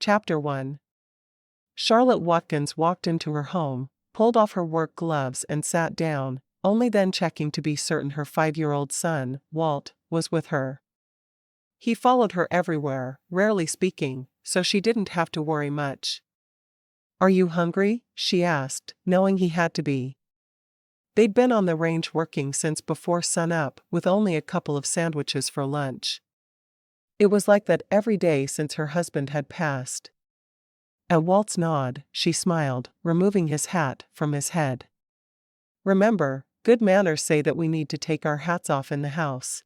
Chapter 1. Charlotte Watkins walked into her home, pulled off her work gloves and sat down, only then checking to be certain her 5-year-old son, Walt, was with her. He followed her everywhere, rarely speaking, so she didn't have to worry much. "Are you hungry?" she asked, knowing he had to be. They'd been on the range working since before sunup, with only a couple of sandwiches for lunch. It was like that every day since her husband had passed. At Walt's nod, she smiled, removing his hat from his head. "Remember, good manners say that we need to take our hats off in the house."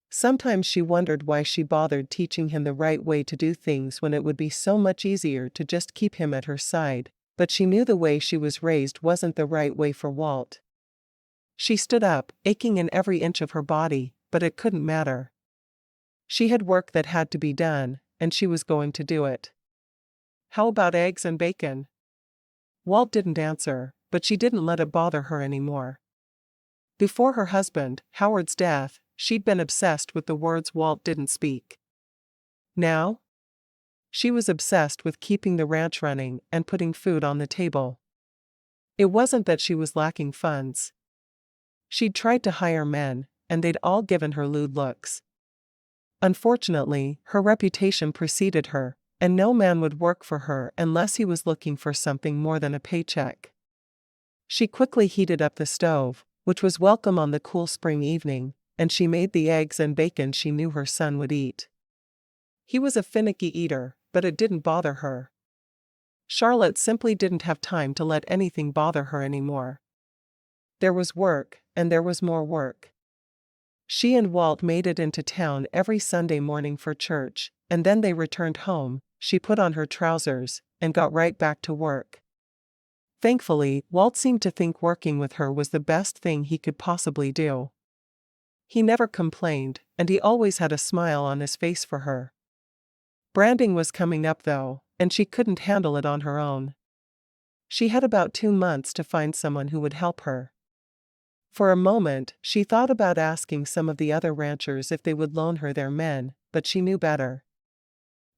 Sometimes she wondered why she bothered teaching him the right way to do things when it would be so much easier to just keep him at her side, but she knew the way she was raised wasn't the right way for Walt. She stood up, aching in every inch of her body, but it couldn't matter. She had work that had to be done, and she was going to do it. "How about eggs and bacon?" Walt didn't answer, but she didn't let it bother her anymore. Before her husband, Howard's death, she'd been obsessed with the words Walt didn't speak. Now? She was obsessed with keeping the ranch running and putting food on the table. It wasn't that she was lacking funds. She'd tried to hire men, and they'd all given her lewd looks. Unfortunately, her reputation preceded her, and no man would work for her unless he was looking for something more than a paycheck. She quickly heated up the stove, which was welcome on the cool spring evening, and she made the eggs and bacon she knew her son would eat. He was a finicky eater, but it didn't bother her. Charlotte simply didn't have time to let anything bother her anymore. There was work, and there was more work. She and Walt made it into town every Sunday morning for church, and then they returned home. She put on her trousers, and got right back to work. Thankfully, Walt seemed to think working with her was the best thing he could possibly do. He never complained, and he always had a smile on his face for her. Branding was coming up though, and she couldn't handle it on her own. She had about 2 months to find someone who would help her. For a moment, she thought about asking some of the other ranchers if they would loan her their men, but she knew better.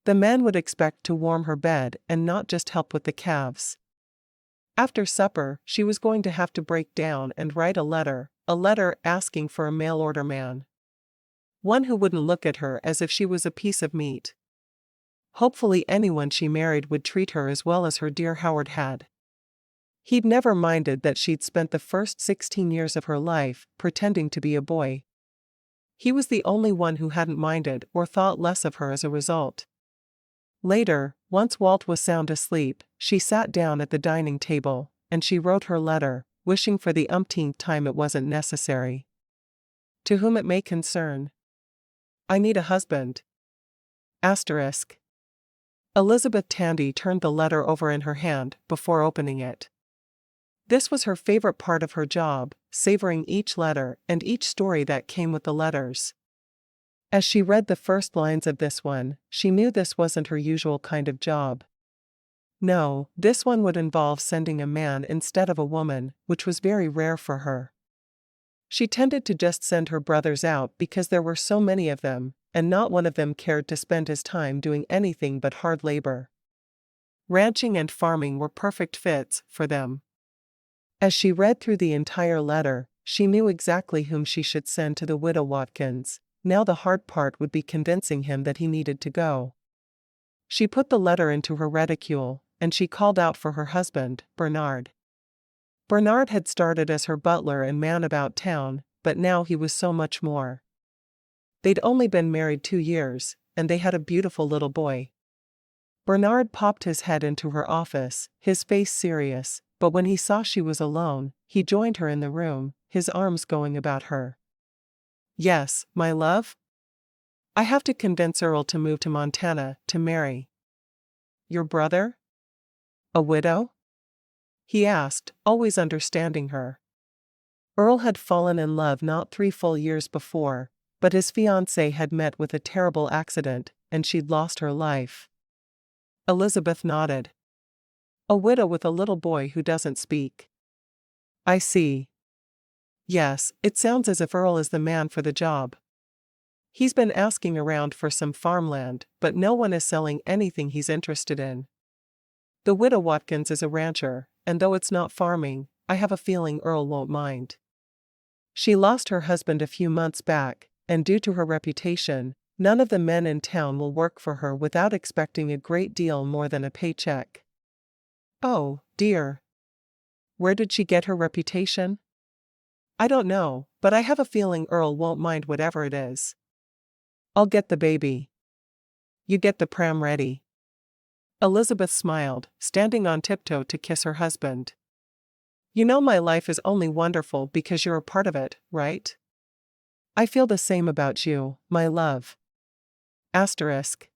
The men would expect to warm her bed and not just help with the calves. After supper, she was going to have to break down and write a letter asking for a mail-order man. One who wouldn't look at her as if she was a piece of meat. Hopefully anyone she married would treat her as well as her dear Howard had. He'd never minded that she'd spent the first 16 years of her life pretending to be a boy. He was the only one who hadn't minded or thought less of her as a result. Later, once Walt was sound asleep, she sat down at the dining table, and she wrote her letter, wishing for the umpteenth time it wasn't necessary. "To whom it may concern. I need a husband. Asterisk." Elizabeth Tandy turned the letter over in her hand before opening it. This was her favorite part of her job, savoring each letter and each story that came with the letters. As she read the first lines of this one, she knew this wasn't her usual kind of job. No, this one would involve sending a man instead of a woman, which was very rare for her. She tended to just send her brothers out because there were so many of them, and not one of them cared to spend his time doing anything but hard labor. Ranching and farming were perfect fits for them. As she read through the entire letter, she knew exactly whom she should send to the widow Watkins. Now the hard part would be convincing him that he needed to go. She put the letter into her reticule, and she called out for her husband, Bernard. Bernard had started as her butler and man about town, but now he was so much more. They'd only been married 2 years, and they had a beautiful little boy. Bernard popped his head into her office, his face serious, but when he saw she was alone, he joined her in the room, his arms going about her. "Yes, my love? I have to convince Earl to move to Montana to marry." "Your brother? A widow?" he asked, always understanding her. Earl had fallen in love not 3 full years before, but his fiancée had met with a terrible accident, and she'd lost her life. Elizabeth nodded. "A widow with a little boy who doesn't speak. I see. Yes, it sounds as if Earl is the man for the job." He's been asking around for some farmland, but no one is selling anything he's interested in. The widow Watkins is a rancher, and though it's not farming, I have a feeling Earl won't mind. She lost her husband a few months back, and due to her reputation, none of the men in town will work for her without expecting a great deal more than a paycheck. Oh, dear. Where did she get her reputation? I don't know, but I have a feeling Earl won't mind whatever it is. I'll get the baby. You get the pram ready. Elizabeth smiled, standing on tiptoe to kiss her husband. You know my life is only wonderful because you're a part of it, right? I feel the same about you, my love. Asterisk.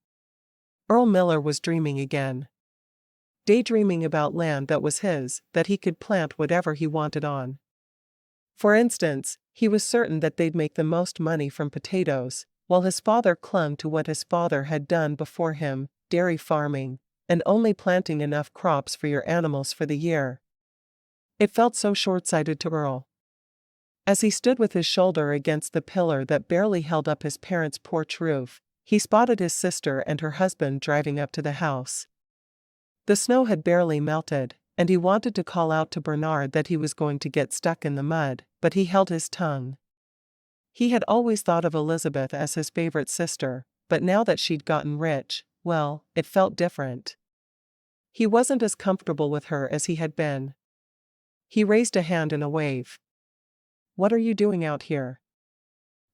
Earl Miller was dreaming again. Daydreaming about land that was his, that he could plant whatever he wanted on. For instance, he was certain that they'd make the most money from potatoes, while his father clung to what his father had done before him, dairy farming, and only planting enough crops for your animals for the year. It felt so short-sighted to Earl. As he stood with his shoulder against the pillar that barely held up his parents' porch roof, he spotted his sister and her husband driving up to the house. The snow had barely melted, and he wanted to call out to Bernard that he was going to get stuck in the mud, but he held his tongue. He had always thought of Elizabeth as his favorite sister, but now that she'd gotten rich, well, it felt different. He wasn't as comfortable with her as he had been. He raised a hand in a wave. What are you doing out here?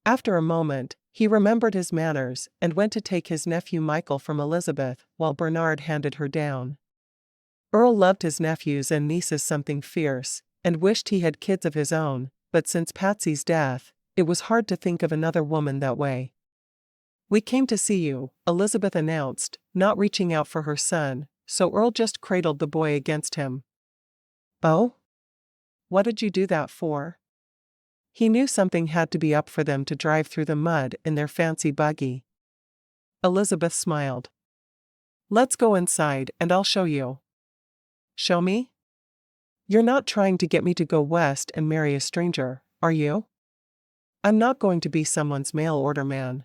After a moment, he remembered his manners and went to take his nephew Michael from Elizabeth while Bernard handed her down. Earl loved his nephews and nieces something fierce, and wished he had kids of his own, but since Patsy's death, it was hard to think of another woman that way. We came to see you, Elizabeth announced, not reaching out for her son, so Earl just cradled the boy against him. Oh? What did you do that for? He knew something had to be up for them to drive through the mud in their fancy buggy. Elizabeth smiled. Let's go inside and I'll show you. Show me? You're not trying to get me to go west and marry a stranger, are you? I'm not going to be someone's mail order man.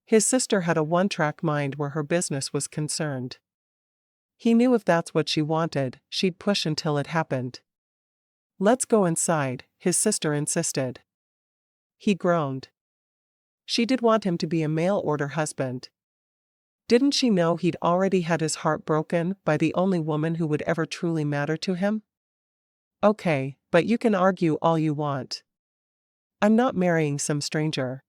His sister had a one-track mind where her business was concerned. He knew if that's what she wanted, she'd push until it happened. Let's go inside, his sister insisted. He groaned. She did want him to be a mail-order husband. Didn't she know he'd already had his heart broken by the only woman who would ever truly matter to him? Okay, but you can argue all you want. I'm not marrying some stranger.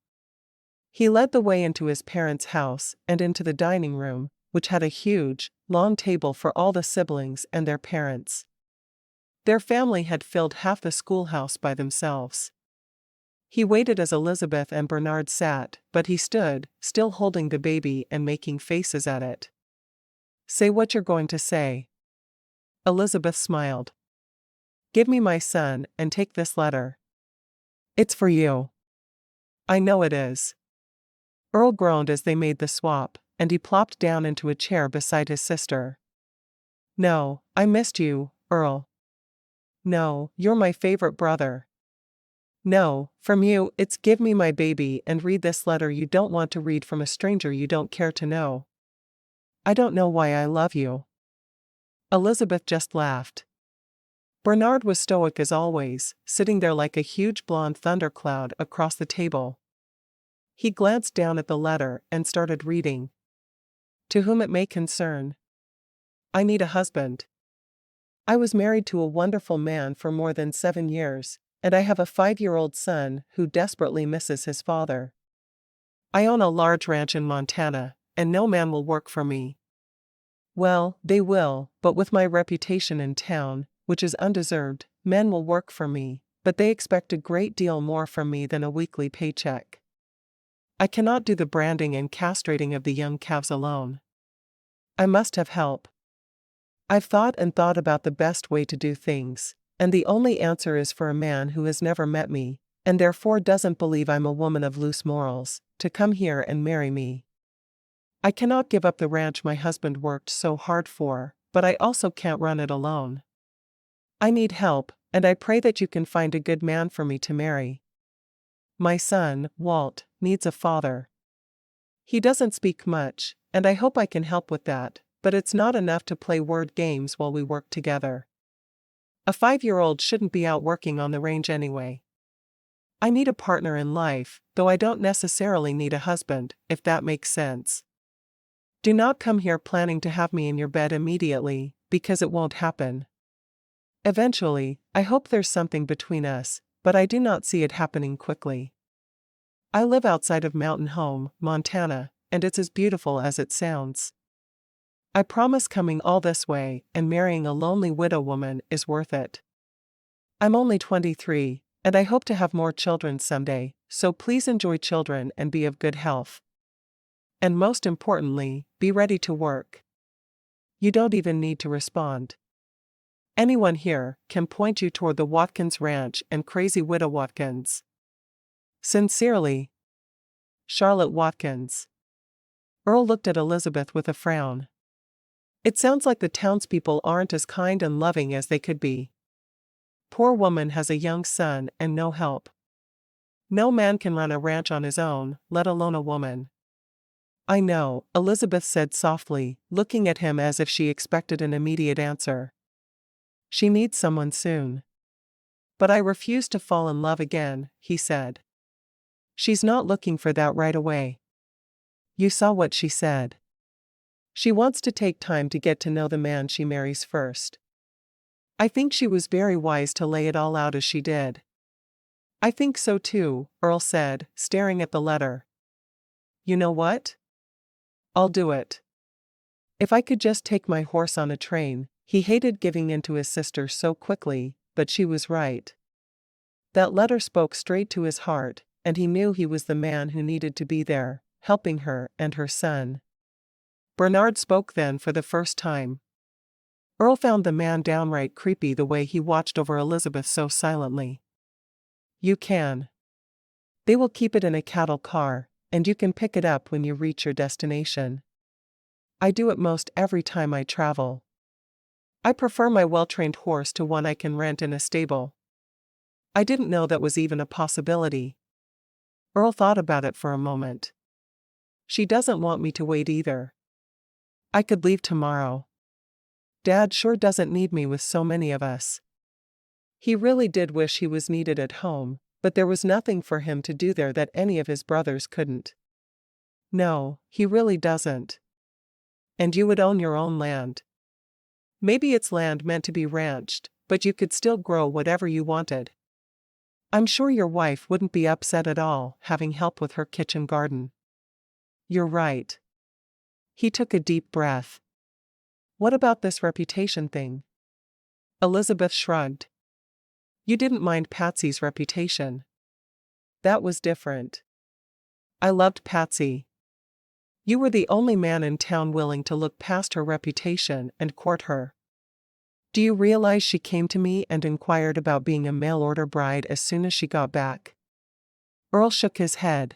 He led the way into his parents' house and into the dining room, which had a huge, long table for all the siblings and their parents. Their family had filled half the schoolhouse by themselves. He waited as Elizabeth and Bernard sat, but he stood, still holding the baby and making faces at it. Say what you're going to say. Elizabeth smiled. Give me my son and take this letter. It's for you. I know it is. Earl groaned as they made the swap, and he plopped down into a chair beside his sister. No, I missed you, Earl. No, you're my favorite brother. No, from you, it's give me my baby and read this letter you don't want to read from a stranger you don't care to know. I don't know why I love you. Elizabeth just laughed. Bernard was stoic as always, sitting there like a huge blonde thundercloud across the table. He glanced down at the letter and started reading. To whom it may concern. I need a husband. I was married to a wonderful man for more than 7 years, and I have a 5-year-old son who desperately misses his father. I own a large ranch in Montana, and no man will work for me. Well, they will, but with my reputation in town, which is undeserved, men will work for me, but they expect a great deal more from me than a weekly paycheck. I cannot do the branding and castrating of the young calves alone. I must have help. I've thought and thought about the best way to do things, and the only answer is for a man who has never met me, and therefore doesn't believe I'm a woman of loose morals, to come here and marry me. I cannot give up the ranch my husband worked so hard for, but I also can't run it alone. I need help, and I pray that you can find a good man for me to marry. My son, Walt, needs a father. He doesn't speak much, and I hope I can help with that, but it's not enough to play word games while we work together. A 5-year-old shouldn't be out working on the range anyway. I need a partner in life, though I don't necessarily need a husband, if that makes sense. Do not come here planning to have me in your bed immediately, because it won't happen. Eventually, I hope there's something between us, but I do not see it happening quickly. I live outside of Mountain Home, Montana, and it's as beautiful as it sounds. I promise coming all this way and marrying a lonely widow woman is worth it. I'm only 23, and I hope to have more children someday, so please enjoy children and be of good health. And most importantly, be ready to work. You don't even need to respond. Anyone here can point you toward the Watkins Ranch and crazy widow Watkins. Sincerely, Charlotte Watkins. Earl looked at Elizabeth with a frown. It sounds like the townspeople aren't as kind and loving as they could be. Poor woman has a young son and no help. No man can run a ranch on his own, let alone a woman. I know, Elizabeth said softly, looking at him as if she expected an immediate answer. She needs someone soon. But I refuse to fall in love again, he said. She's not looking for that right away. You saw what she said. She wants to take time to get to know the man she marries first. I think she was very wise to lay it all out as she did. I think so too, Earl said, staring at the letter. You know what? I'll do it. If I could just take my horse on a train. He hated giving in to his sister so quickly, but she was right. That letter spoke straight to his heart, and he knew he was the man who needed to be there, helping her and her son. Bernard spoke then for the first time. Earl found the man downright creepy the way he watched over Elizabeth so silently. You can. They will keep it in a cattle car, and you can pick it up when you reach your destination. I do it most every time I travel. I prefer my well-trained horse to one I can rent in a stable. I didn't know that was even a possibility. Earl thought about it for a moment. She doesn't want me to wait either. I could leave tomorrow. Dad sure doesn't need me with so many of us. He really did wish he was needed at home, but there was nothing for him to do there that any of his brothers couldn't. No, he really doesn't. And you would own your own land. Maybe it's land meant to be ranched, but you could still grow whatever you wanted. I'm sure your wife wouldn't be upset at all having help with her kitchen garden. You're right. He took a deep breath. What about this reputation thing? Elizabeth shrugged. You didn't mind Patsy's reputation. That was different. I loved Patsy. You were the only man in town willing to look past her reputation and court her. Do you realize she came to me and inquired about being a mail-order bride as soon as she got back? Earl shook his head.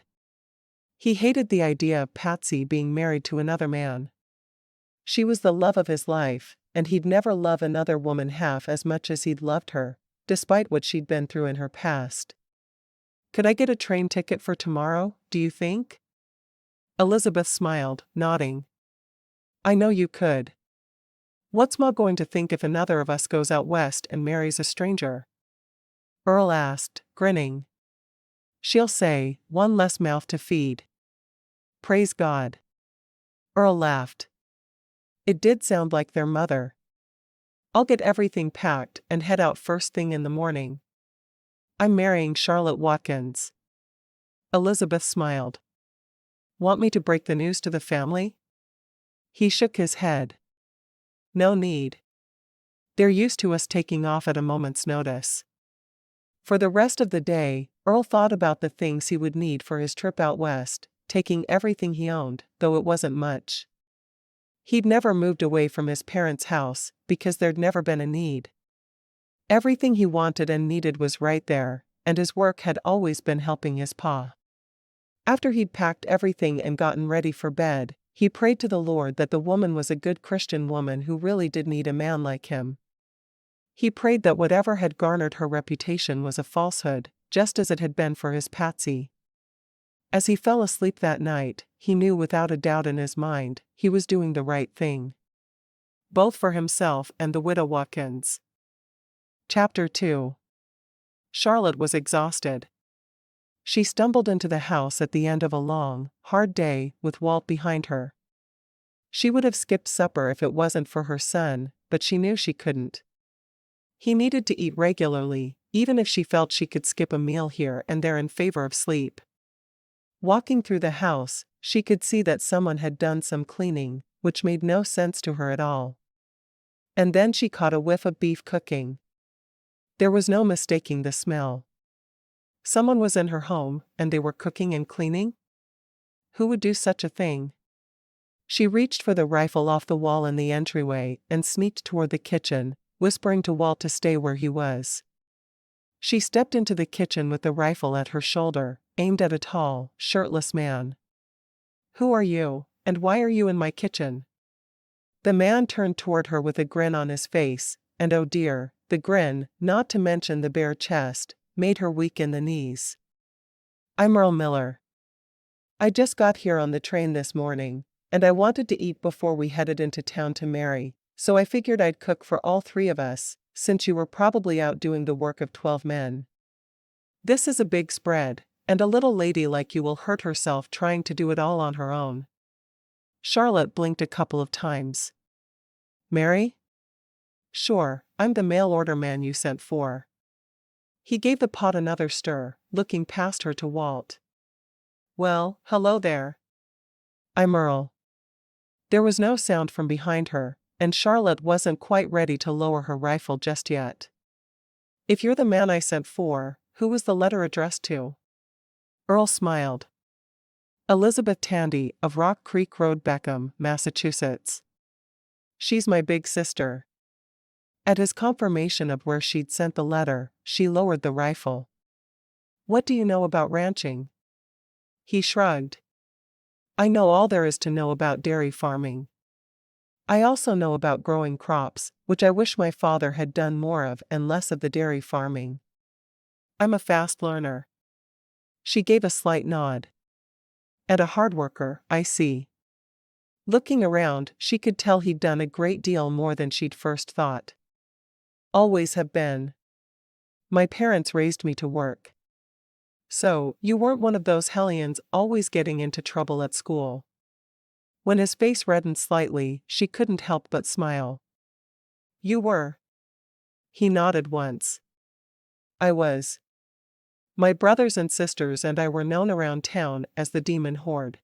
He hated the idea of Patsy being married to another man. She was the love of his life, and he'd never love another woman half as much as he'd loved her, despite what she'd been through in her past. Could I get a train ticket for tomorrow, do you think? Elizabeth smiled, nodding. I know you could. What's Ma going to think if another of us goes out west and marries a stranger? Earl asked, grinning. She'll say, one less mouth to feed. Praise God. Earl laughed. It did sound like their mother. I'll get everything packed and head out first thing in the morning. I'm marrying Charlotte Watkins. Elizabeth smiled. Want me to break the news to the family? He shook his head. No need. They're used to us taking off at a moment's notice. For the rest of the day, Earl thought about the things he would need for his trip out west, taking everything he owned, though it wasn't much. He'd never moved away from his parents' house, because there'd never been a need. Everything he wanted and needed was right there, and his work had always been helping his pa. After he'd packed everything and gotten ready for bed, he prayed to the Lord that the woman was a good Christian woman who really did need a man like him. He prayed that whatever had garnered her reputation was a falsehood, just as it had been for his Patsy. As he fell asleep that night, he knew without a doubt in his mind, he was doing the right thing. Both for himself and the widow Watkins. Chapter 2. Charlotte was exhausted. She stumbled into the house at the end of a long, hard day, with Walt behind her. She would have skipped supper if it wasn't for her son, but she knew she couldn't. He needed to eat regularly, even if she felt she could skip a meal here and there in favor of sleep. Walking through the house, she could see that someone had done some cleaning, which made no sense to her at all. And then she caught a whiff of beef cooking. There was no mistaking the smell. Someone was in her home, and they were cooking and cleaning? Who would do such a thing? She reached for the rifle off the wall in the entryway and sneaked toward the kitchen, whispering to Walt to stay where he was. She stepped into the kitchen with the rifle at her shoulder, aimed at a tall, shirtless man. "Who are you, and why are you in my kitchen?" The man turned toward her with a grin on his face, and oh dear, the grin, not to mention the bare chest, made her weak in the knees. "I'm Earl Miller. I just got here on the train this morning, and I wanted to eat before we headed into town to marry, so I figured I'd cook for all three of us, since you were probably out doing the work of 12 men. This is a big spread, and a little lady like you will hurt herself trying to do it all on her own." Charlotte blinked a couple of times. "Mary?" "Sure, I'm the mail order man you sent for." He gave the pot another stir, looking past her to Walt. "Well, hello there. I'm Earl." There was no sound from behind her, and Charlotte wasn't quite ready to lower her rifle just yet. "If you're the man I sent for, who was the letter addressed to?" Earl smiled. "Elizabeth Tandy of Rock Creek Road, Beckham, Massachusetts. She's my big sister." At his confirmation of where she'd sent the letter, she lowered the rifle. "What do you know about ranching?" He shrugged. "I know all there is to know about dairy farming. I also know about growing crops, which I wish my father had done more of and less of the dairy farming. I'm a fast learner." She gave a slight nod. "And a hard worker, I see." Looking around, she could tell he'd done a great deal more than she'd first thought. "Always have been. My parents raised me to work." "So, you weren't one of those hellions always getting into trouble at school?" When his face reddened slightly, she couldn't help but smile. "You were?" He nodded once. "I was. My brothers and sisters and I were known around town as the Demon Horde.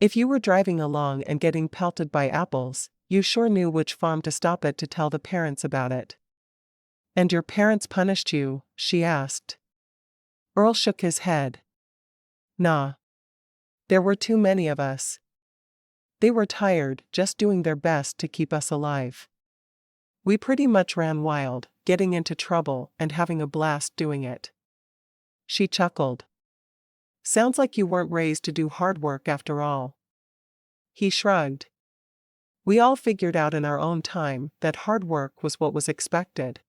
If you were driving along and getting pelted by apples, you sure knew which farm to stop at to tell the parents about it." "And your parents punished you?" she asked. Earl shook his head. "Nah. There were too many of us. They were tired, just doing their best to keep us alive. We pretty much ran wild, getting into trouble and having a blast doing it." She chuckled. "Sounds like you weren't raised to do hard work after all." He shrugged. "We all figured out in our own time that hard work was what was expected.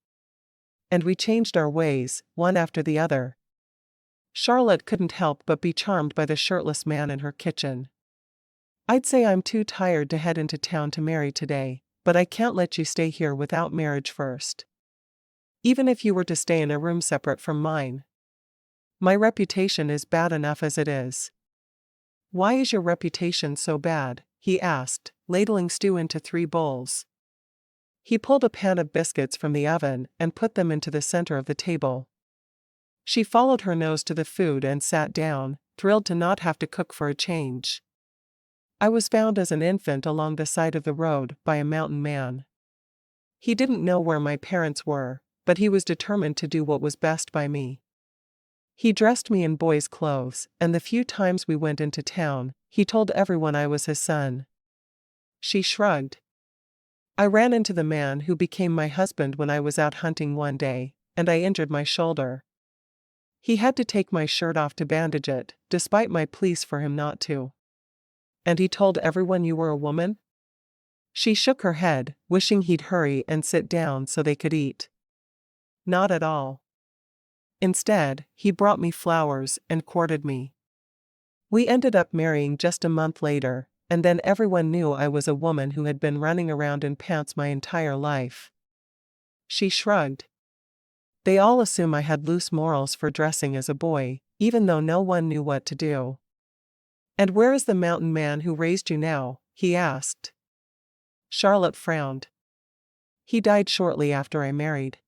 And we changed our ways, one after the other." Charlotte couldn't help but be charmed by the shirtless man in her kitchen. "I'd say I'm too tired to head into town to marry today, but I can't let you stay here without marriage first. Even if you were to stay in a room separate from mine. My reputation is bad enough as it is." "Why is your reputation so bad?" he asked, ladling stew into 3 bowls. He pulled a pan of biscuits from the oven and put them into the center of the table. She followed her nose to the food and sat down, thrilled to not have to cook for a change. "I was found as an infant along the side of the road by a mountain man. He didn't know where my parents were, but he was determined to do what was best by me. He dressed me in boys' clothes, and the few times we went into town, he told everyone I was his son." She shrugged. "I ran into the man who became my husband when I was out hunting one day, and I injured my shoulder. He had to take my shirt off to bandage it, despite my pleas for him not to." "And he told everyone you were a woman?" She shook her head, wishing he'd hurry and sit down so they could eat. "Not at all. Instead, he brought me flowers and courted me. We ended up marrying just a month later, and then everyone knew I was a woman who had been running around in pants my entire life. She shrugged. They all assume I had loose morals for dressing as a boy, even though no one knew what to do. And where is the mountain man who raised you now? He asked. Charlotte frowned. He died shortly after I married.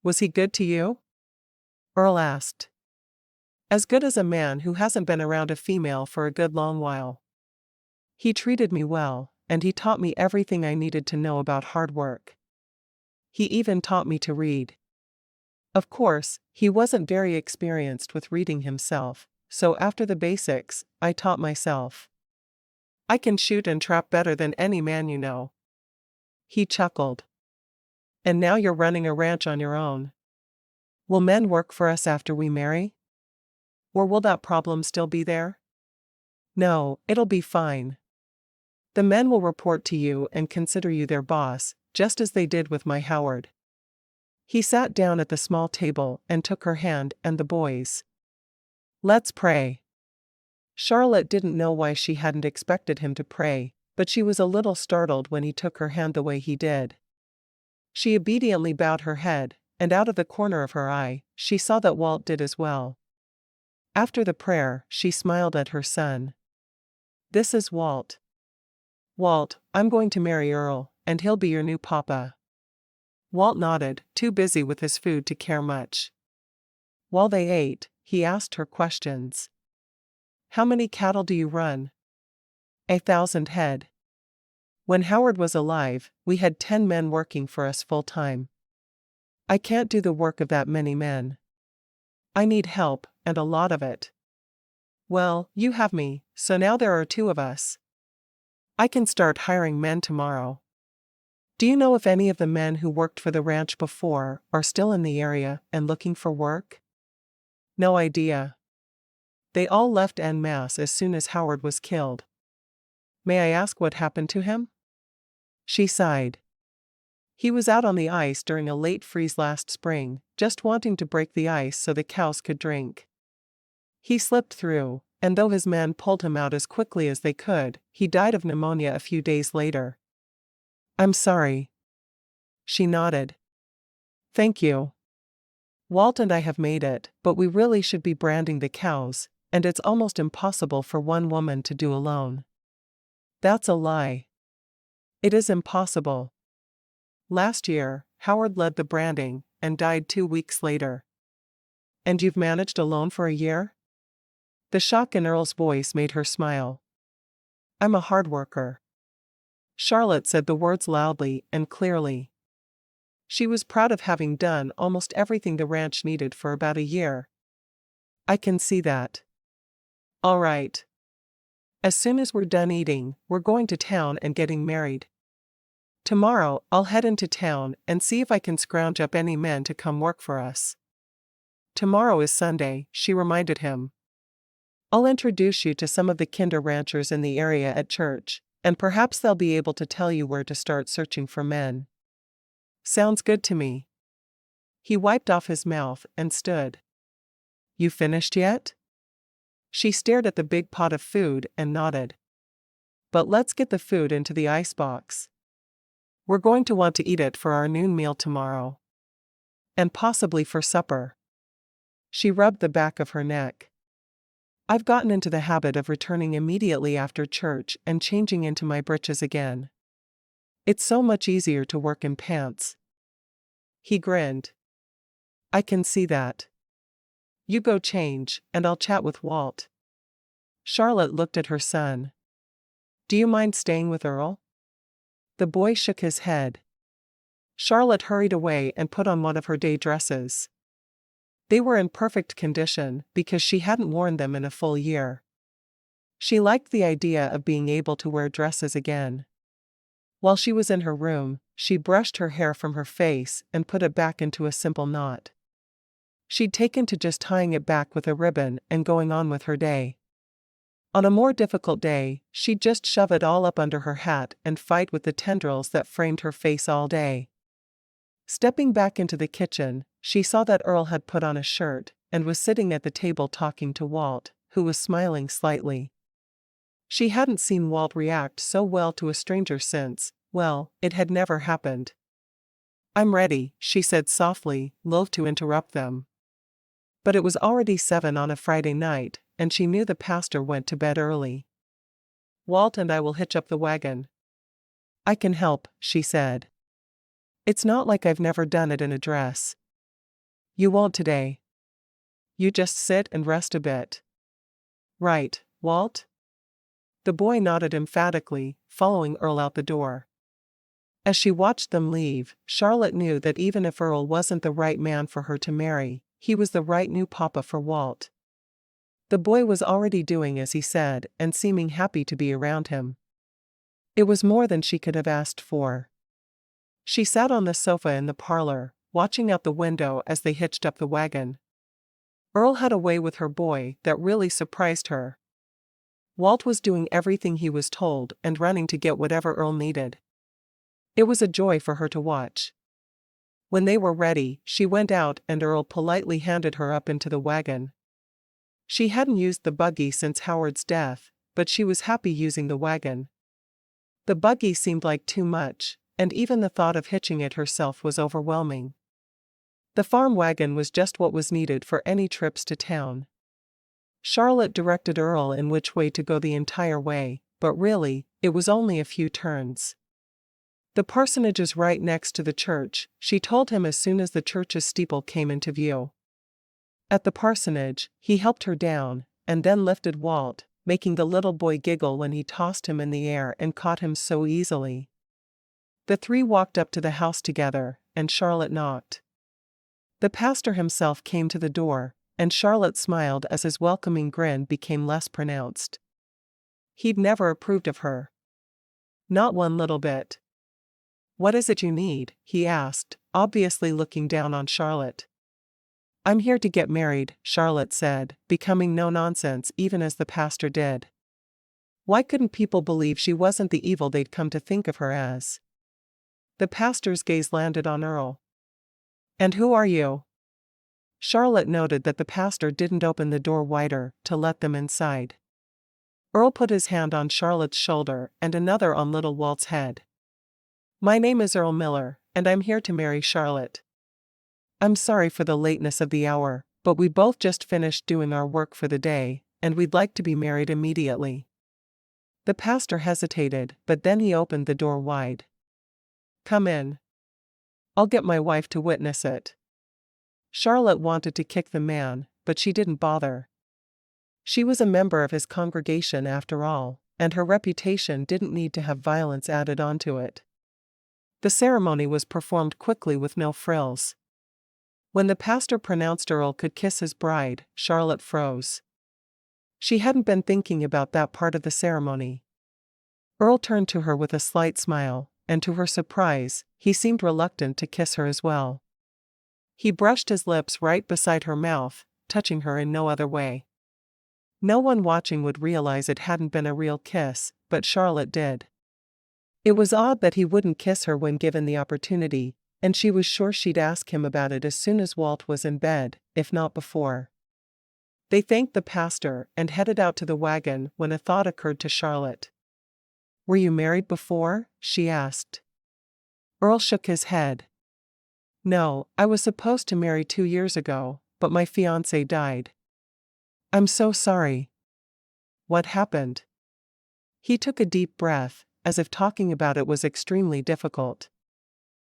Was he good to you? Earl asked. As good as a man who hasn't been around a female for a good long while. He treated me well, and he taught me everything I needed to know about hard work. He even taught me to read. Of course, he wasn't very experienced with reading himself, so after the basics, I taught myself. I can shoot and trap better than any man you know. He chuckled. And now you're running a ranch on your own. Will men work for us after we marry? Or will that problem still be there? No, it'll be fine. The men will report to you and consider you their boss, just as they did with my Howard. He sat down at the small table and took her hand and the boys. Let's pray. Charlotte didn't know why she hadn't expected him to pray, but she was a little startled when he took her hand the way he did. She obediently bowed her head, and out of the corner of her eye, she saw that Walt did as well. After the prayer, she smiled at her son. This is Walt. Walt, I'm going to marry Earl, and he'll be your new papa. Walt nodded, too busy with his food to care much. While they ate, he asked her questions. How many cattle do you run? 1,000 head. When Howard was alive, we had 10 men working for us full-time. I can't do the work of that many men. I need help, and a lot of it. Well, you have me, so now there are 2 of us. I can start hiring men tomorrow. Do you know if any of the men who worked for the ranch before are still in the area and looking for work? No idea. They all left en masse as soon as Howard was killed. May I ask what happened to him? She sighed. He was out on the ice during a late freeze last spring, just wanting to break the ice so the cows could drink. He slipped through, and though his men pulled him out as quickly as they could, he died of pneumonia a few days later. I'm sorry. She nodded. Thank you. Walt and I have made it, but we really should be branding the cows, and it's almost impossible for one woman to do alone. That's a lie. It is impossible. Last year, Howard led the branding, and died 2 weeks later. And you've managed alone for a year? The shock in Earl's voice made her smile. I'm a hard worker. Charlotte said the words loudly and clearly. She was proud of having done almost everything the ranch needed for about a year. I can see that. All right. As soon as we're done eating, we're going to town and getting married. Tomorrow, I'll head into town and see if I can scrounge up any men to come work for us. Tomorrow is Sunday, she reminded him. I'll introduce you to some of the kinder ranchers in the area at church, and perhaps they'll be able to tell you where to start searching for men. Sounds good to me. He wiped off his mouth and stood. You finished yet? She stared at the big pot of food and nodded. But let's get the food into the icebox. We're going to want to eat it for our noon meal tomorrow. And possibly for supper. She rubbed the back of her neck. I've gotten into the habit of returning immediately after church and changing into my breeches again. It's so much easier to work in pants. He grinned. I can see that. You go change, and I'll chat with Walt. Charlotte looked at her son. Do you mind staying with Earl? The boy shook his head. Charlotte hurried away and put on one of her day dresses. They were in perfect condition because she hadn't worn them in a full year. She liked the idea of being able to wear dresses again. While she was in her room, she brushed her hair from her face and put it back into a simple knot. She'd taken to just tying it back with a ribbon and going on with her day. On a more difficult day, she'd just shove it all up under her hat and fight with the tendrils that framed her face all day. Stepping back into the kitchen, she saw that Earl had put on a shirt and was sitting at the table talking to Walt, who was smiling slightly. She hadn't seen Walt react so well to a stranger since, well, it had never happened. "I'm ready," she said softly, loath to interrupt them. But it was already 7 on a Friday night, and she knew the pastor went to bed early. "Walt and I will hitch up the wagon." "I can help," she said. "It's not like I've never done it in a dress." "You won't today. You just sit and rest a bit." "Right, Walt?" The boy nodded emphatically, following Earl out the door. As she watched them leave, Charlotte knew that even if Earl wasn't the right man for her to marry, he was the right new papa for Walt. The boy was already doing as he said and seeming happy to be around him. It was more than she could have asked for. She sat on the sofa in the parlor, watching out the window as they hitched up the wagon. Earl had a way with her boy that really surprised her. Walt was doing everything he was told and running to get whatever Earl needed. It was a joy for her to watch. When they were ready, she went out and Earl politely handed her up into the wagon. She hadn't used the buggy since Howard's death, but she was happy using the wagon. The buggy seemed like too much, and even the thought of hitching it herself was overwhelming. The farm wagon was just what was needed for any trips to town. Charlotte directed Earl in which way to go the entire way, but really, it was only a few turns. "The parsonage is right next to the church," she told him as soon as the church's steeple came into view. At the parsonage, he helped her down, and then lifted Walt, making the little boy giggle when he tossed him in the air and caught him so easily. The three walked up to the house together, and Charlotte knocked. The pastor himself came to the door, and Charlotte smiled as his welcoming grin became less pronounced. He'd never approved of her. Not one little bit. "What is it you need?" he asked, obviously looking down on Charlotte. "I'm here to get married," Charlotte said, becoming no-nonsense even as the pastor did. Why couldn't people believe she wasn't the evil they'd come to think of her as? The pastor's gaze landed on Earl. "And who are you?" Charlotte noted that the pastor didn't open the door wider to let them inside. Earl put his hand on Charlotte's shoulder and another on little Walt's head. "My name is Earl Miller, and I'm here to marry Charlotte. I'm sorry for the lateness of the hour, but we both just finished doing our work for the day, and we'd like to be married immediately." The pastor hesitated, but then he opened the door wide. "Come in. I'll get my wife to witness it." Charlotte wanted to kick the man, but she didn't bother. She was a member of his congregation after all, and her reputation didn't need to have violence added onto it. The ceremony was performed quickly with no frills. When the pastor pronounced Earl could kiss his bride, Charlotte froze. She hadn't been thinking about that part of the ceremony. Earl turned to her with a slight smile, and to her surprise, he seemed reluctant to kiss her as well. He brushed his lips right beside her mouth, touching her in no other way. No one watching would realize it hadn't been a real kiss, but Charlotte did. It was odd that he wouldn't kiss her when given the opportunity, and she was sure she'd ask him about it as soon as Walt was in bed, if not before. They thanked the pastor and headed out to the wagon when a thought occurred to Charlotte. "Were you married before?" she asked. Earl shook his head. "No, I was supposed to marry 2 years ago, but my fiancé died." "I'm so sorry. What happened?" He took a deep breath, as if talking about it was extremely difficult.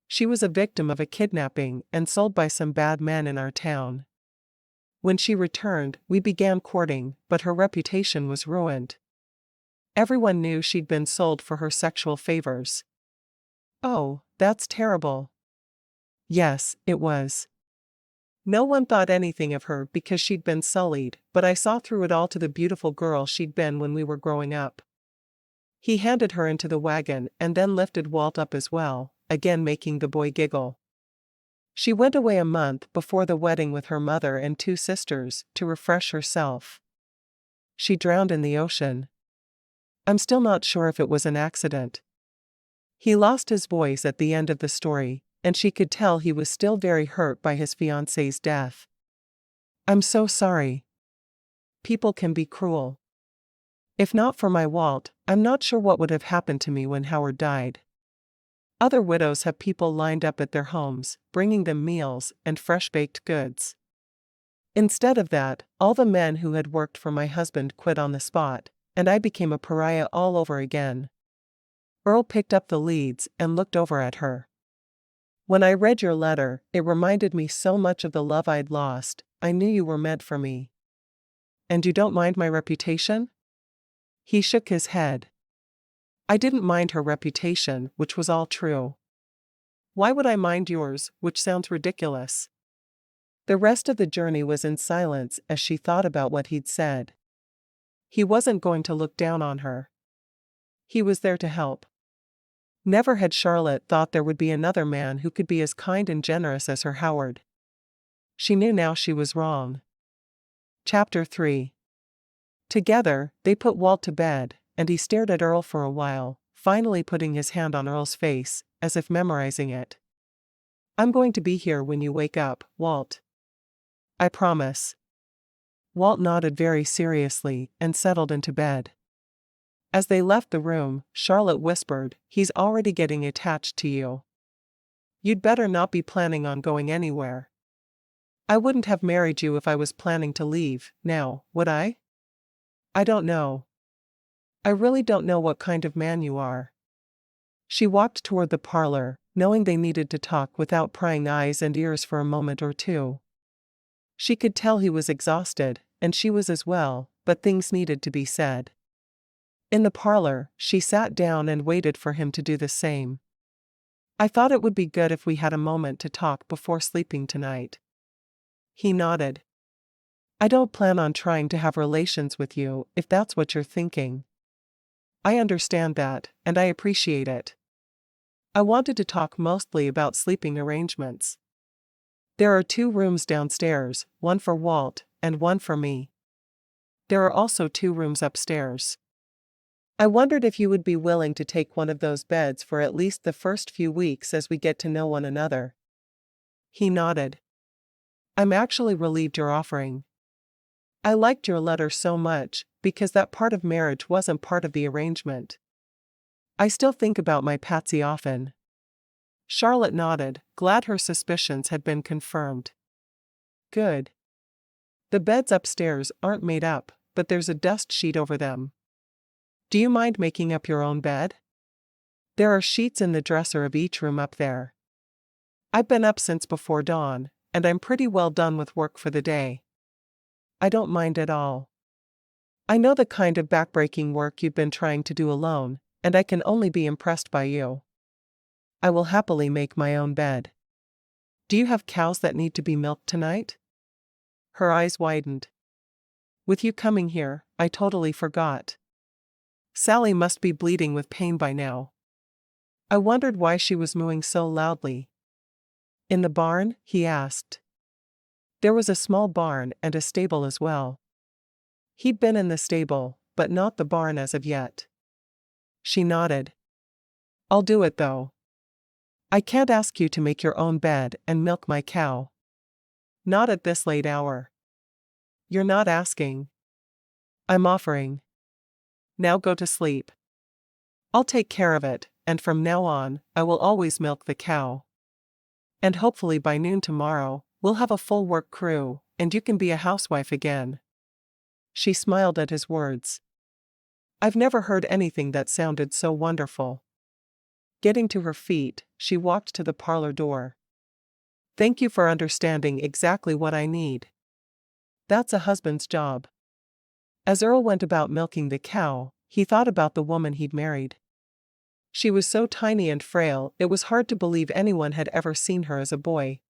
"She was a victim of a kidnapping and sold by some bad men in our town. When she returned, we began courting, but her reputation was ruined. Everyone knew she'd been sold for her sexual favors." "Oh, that's terrible." "Yes, it was. No one thought anything of her because she'd been sullied, but I saw through it all to the beautiful girl she'd been when we were growing up." He handed her into the wagon and then lifted Walt up as well, again making the boy giggle. She went away a month before the wedding with her mother and 2 sisters to refresh herself. She drowned in the ocean. I'm still not sure if it was an accident. He lost his voice at the end of the story, and she could tell he was still very hurt by his fiancée's death. "I'm so sorry." People can be cruel. If not for my Walt, I'm not sure what would have happened to me when Howard died. Other widows have people lined up at their homes, bringing them meals and fresh baked goods. Instead of that, all the men who had worked for my husband quit on the spot, and I became a pariah all over again. Earl picked up the leads and looked over at her. When I read your letter, it reminded me so much of the love I'd lost. I knew you were meant for me. And you don't mind my reputation? He shook his head. I didn't mind her reputation, which was all true. Why would I mind yours, which sounds ridiculous? The rest of the journey was in silence as she thought about what he'd said. He wasn't going to look down on her. He was there to help. Never had Charlotte thought there would be another man who could be as kind and generous as her Howard. She knew now she was wrong. Chapter 3. Together, they put Walt to bed, and he stared at Earl for a while, finally putting his hand on Earl's face, as if memorizing it. I'm going to be here when you wake up, Walt. I promise. Walt nodded very seriously and settled into bed. As they left the room, Charlotte whispered, He's already getting attached to you. You'd better not be planning on going anywhere. I wouldn't have married you if I was planning to leave, now, would I? I don't know. I really don't know what kind of man you are. She walked toward the parlor, knowing they needed to talk without prying eyes and ears for a moment or two. She could tell he was exhausted, and she was as well, but things needed to be said. In the parlor, she sat down and waited for him to do the same. I thought it would be good if we had a moment to talk before sleeping tonight. He nodded. I don't plan on trying to have relations with you, if that's what you're thinking. I understand that, and I appreciate it. I wanted to talk mostly about sleeping arrangements. There are 2 rooms downstairs, one for Walt, and one for me. There are also 2 rooms upstairs. I wondered if you would be willing to take one of those beds for at least the first few weeks as we get to know one another. He nodded. I'm actually relieved you're offering. I liked your letter so much, because that part of marriage wasn't part of the arrangement. I still think about my Patsy often. Charlotte nodded, glad her suspicions had been confirmed. Good. The beds upstairs aren't made up, but there's a dust sheet over them. Do you mind making up your own bed? There are sheets in the dresser of each room up there. I've been up since before dawn, and I'm pretty well done with work for the day. I don't mind at all. I know the kind of backbreaking work you've been trying to do alone, and I can only be impressed by you. I will happily make my own bed. Do you have cows that need to be milked tonight? Her eyes widened. With you coming here, I totally forgot. Sally must be bleeding with pain by now. I wondered why she was mooing so loudly. In the barn? He asked. There was a small barn and a stable as well. He'd been in the stable, but not the barn as of yet. She nodded. I'll do it though. I can't ask you to make your own bed and milk my cow. Not at this late hour. You're not asking. I'm offering. Now go to sleep. I'll take care of it, and from now on, I will always milk the cow. And hopefully by noon tomorrow, we'll have a full work crew, and you can be a housewife again. She smiled at his words. I've never heard anything that sounded so wonderful. Getting to her feet, she walked to the parlor door. Thank you for understanding exactly what I need. That's a husband's job. As Earl went about milking the cow, he thought about the woman he'd married. She was so tiny and frail, it was hard to believe anyone had ever seen her as a boy.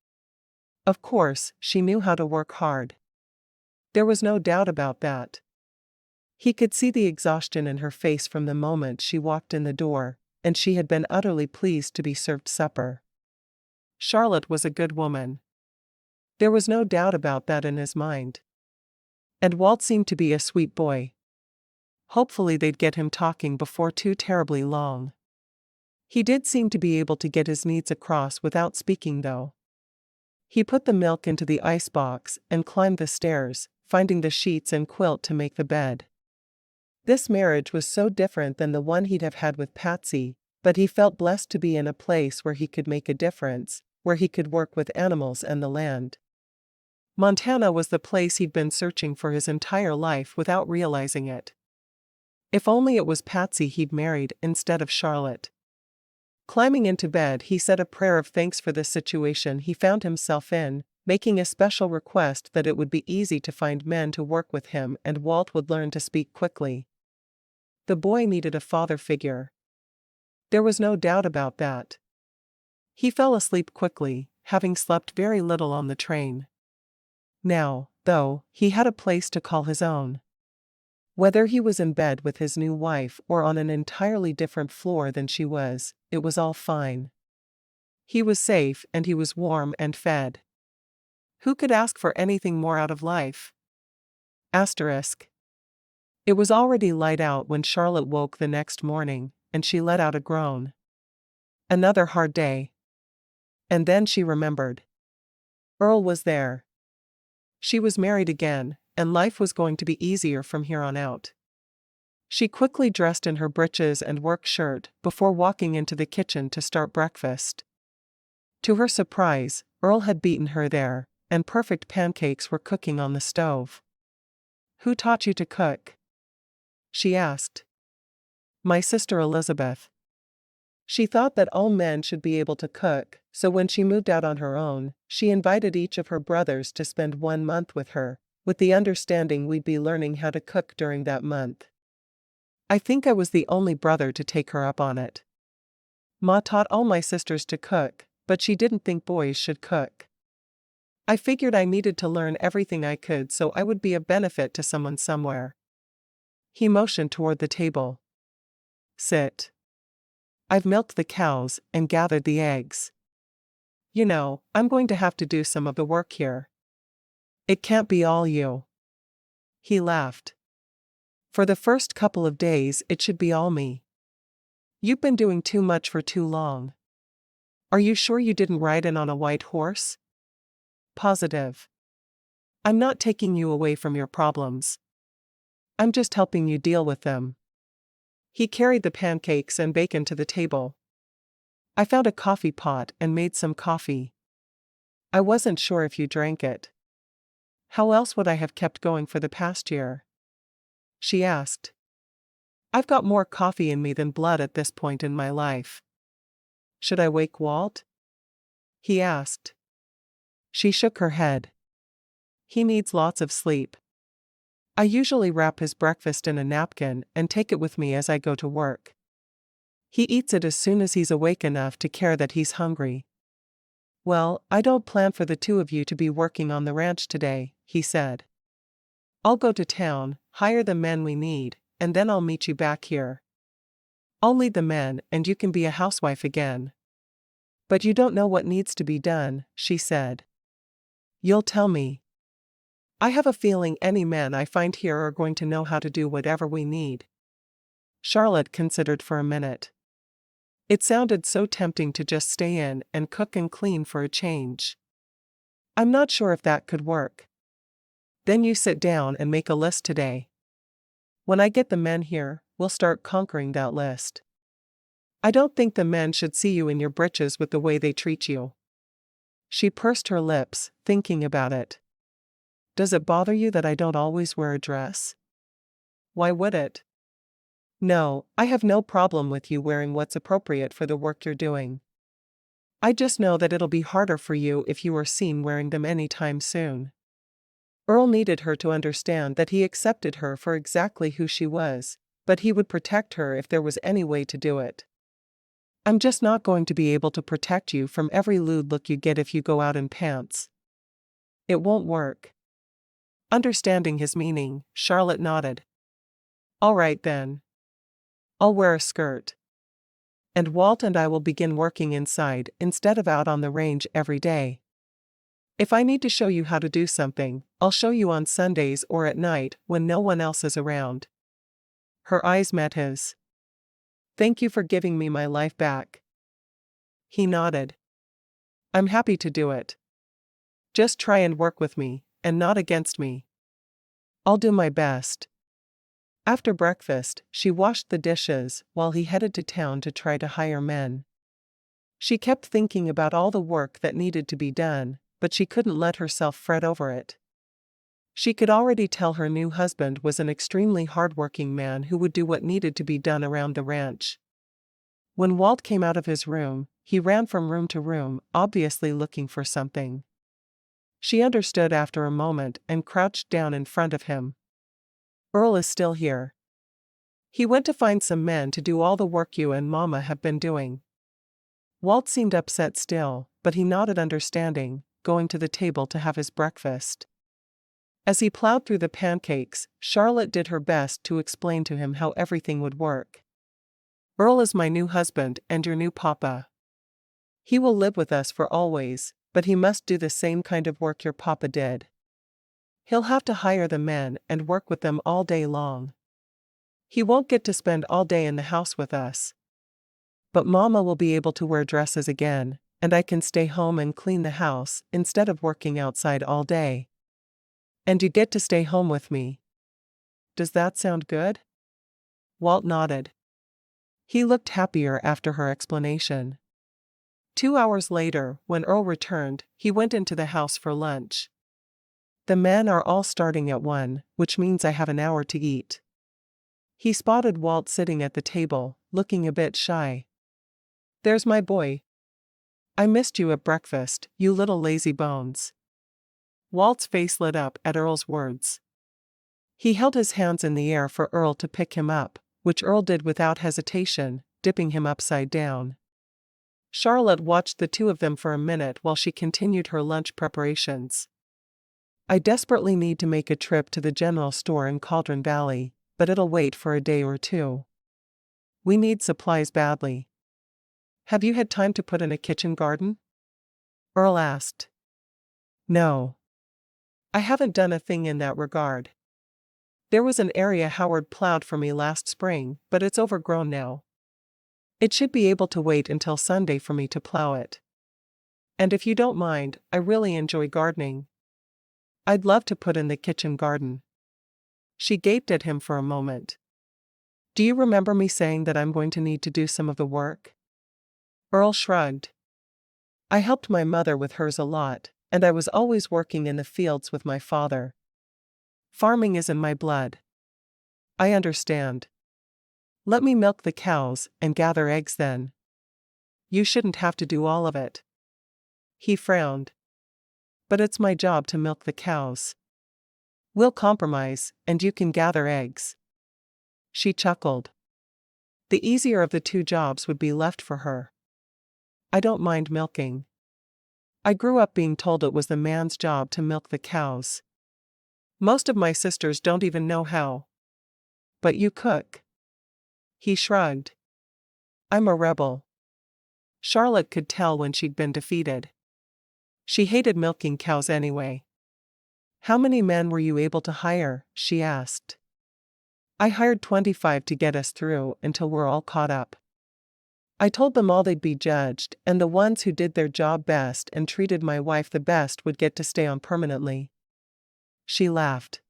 Of course, she knew how to work hard. There was no doubt about that. He could see the exhaustion in her face from the moment she walked in the door, and she had been utterly pleased to be served supper. Charlotte was a good woman. There was no doubt about that in his mind. And Walt seemed to be a sweet boy. Hopefully they'd get him talking before too terribly long. He did seem to be able to get his needs across without speaking though. He put the milk into the icebox and climbed the stairs, finding the sheets and quilt to make the bed. This marriage was so different than the one he'd have had with Patsy, but he felt blessed to be in a place where he could make a difference, where he could work with animals and the land. Montana was the place he'd been searching for his entire life without realizing it. If only it was Patsy he'd married instead of Charlotte. Climbing into bed, he said a prayer of thanks for the situation he found himself in, making a special request that it would be easy to find men to work with him and Walt would learn to speak quickly. The boy needed a father figure. There was no doubt about that. He fell asleep quickly, having slept very little on the train. Now, though, he had a place to call his own. Whether he was in bed with his new wife or on an entirely different floor than she was, it was all fine. He was safe and he was warm and fed. Who could ask for anything more out of life? Asterisk. It was already light out when Charlotte woke the next morning, and she let out a groan. Another hard day. And then she remembered. Earl was there. She was married again, and life was going to be easier from here on out. She quickly dressed in her breeches and work shirt before walking into the kitchen to start breakfast. To her surprise, Earl had beaten her there, and perfect pancakes were cooking on the stove. "Who taught you to cook?" she asked. "My sister Elizabeth." She thought that all men should be able to cook, so when she moved out on her own, she invited each of her brothers to spend 1 month with her, with the understanding we'd be learning how to cook during that month. I think I was the only brother to take her up on it. Ma taught all my sisters to cook, but she didn't think boys should cook. I figured I needed to learn everything I could so I would be of benefit to someone somewhere. He motioned toward the table. "Sit. I've milked the cows and gathered the eggs. You know, I'm going to have to do some of the work here. It can't be all you." He laughed. "For the first couple of days it should be all me. You've been doing too much for too long. Are you sure you didn't ride in on a white horse?" "Positive. I'm not taking you away from your problems. I'm just helping you deal with them." He carried the pancakes and bacon to the table. "I found a coffee pot and made some coffee. I wasn't sure if you drank it." "How else would I have kept going for the past year?" she asked. "I've got more coffee in me than blood at this point in my life." "Should I wake Walt?" he asked. She shook her head. "He needs lots of sleep. I usually wrap his breakfast in a napkin and take it with me as I go to work. He eats it as soon as he's awake enough to care that he's hungry." "Well, I don't plan for the two of you to be working on the ranch today," he said. "I'll go to town, hire the men we need, and then I'll meet you back here. I'll lead the men and you can be a housewife again." "But you don't know what needs to be done," she said. "You'll tell me. I have a feeling any men I find here are going to know how to do whatever we need." Charlotte considered for a minute. It sounded so tempting to just stay in and cook and clean for a change. "I'm not sure if that could work." "Then you sit down and make a list today. When I get the men here, we'll start conquering that list. I don't think the men should see you in your britches with the way they treat you." She pursed her lips, thinking about it. "Does it bother you that I don't always wear a dress?" "Why would it?" "No, I have no problem with you wearing what's appropriate for the work you're doing. I just know that it'll be harder for you if you are seen wearing them anytime soon." Earl needed her to understand that he accepted her for exactly who she was, but he would protect her if there was any way to do it. "I'm just not going to be able to protect you from every lewd look you get if you go out in pants. It won't work." Understanding his meaning, Charlotte nodded. "All right then. I'll wear a skirt. And Walt and I will begin working inside instead of out on the range every day. If I need to show you how to do something, I'll show you on Sundays or at night when no one else is around." Her eyes met his. "Thank you for giving me my life back." He nodded. "I'm happy to do it. Just try and work with me, and not against me." I'll do my best. After breakfast, she washed the dishes while he headed to town to try to hire men. She kept thinking about all the work that needed to be done, but she couldn't let herself fret over it. She could already tell her new husband was an extremely hardworking man who would do what needed to be done around the ranch. When Walt came out of his room, he ran from room to room, obviously looking for something. She understood after a moment and crouched down in front of him. Earl is still here. He went to find some men to do all the work you and Mama have been doing. Walt seemed upset still, but he nodded understanding, going to the table to have his breakfast. As he plowed through the pancakes, Charlotte did her best to explain to him how everything would work. Earl is my new husband and your new papa. He will live with us for always, but he must do the same kind of work your papa did. He'll have to hire the men and work with them all day long. He won't get to spend all day in the house with us. But Mama will be able to wear dresses again, and I can stay home and clean the house instead of working outside all day. And you get to stay home with me. Does that sound good? Walt nodded. He looked happier after her explanation. 2 hours later, when Earl returned, he went into the house for lunch. The men are all starting at 1, which means I have an hour to eat. He spotted Walt sitting at the table, looking a bit shy. There's my boy. I missed you at breakfast, you little lazy bones. Walt's face lit up at Earl's words. He held his hands in the air for Earl to pick him up, which Earl did without hesitation, dipping him upside down. Charlotte watched the two of them for a minute while she continued her lunch preparations. I desperately need to make a trip to the general store in Cauldron Valley, but it'll wait for a day or two. We need supplies badly. Have you had time to put in a kitchen garden? Earl asked. No. I haven't done a thing in that regard. There was an area Howard plowed for me last spring, but it's overgrown now. It should be able to wait until Sunday for me to plow it. And if you don't mind, I really enjoy gardening. I'd love to put in the kitchen garden. She gaped at him for a moment. Do you remember me saying that I'm going to need to do some of the work? Earl shrugged. I helped my mother with hers a lot, and I was always working in the fields with my father. Farming is in my blood. I understand. Let me milk the cows and gather eggs then. You shouldn't have to do all of it. He frowned. But it's my job to milk the cows. We'll compromise, and you can gather eggs. She chuckled. The easier of the two jobs would be left for her. I don't mind milking. I grew up being told it was the man's job to milk the cows. Most of my sisters don't even know how. But you cook. He shrugged. I'm a rebel. Charlotte could tell when she'd been defeated. She hated milking cows anyway. How many men were you able to hire? She asked. I hired 25 to get us through until we're all caught up. I told them all they'd be judged, and the ones who did their job best and treated my wife the best would get to stay on permanently. She laughed.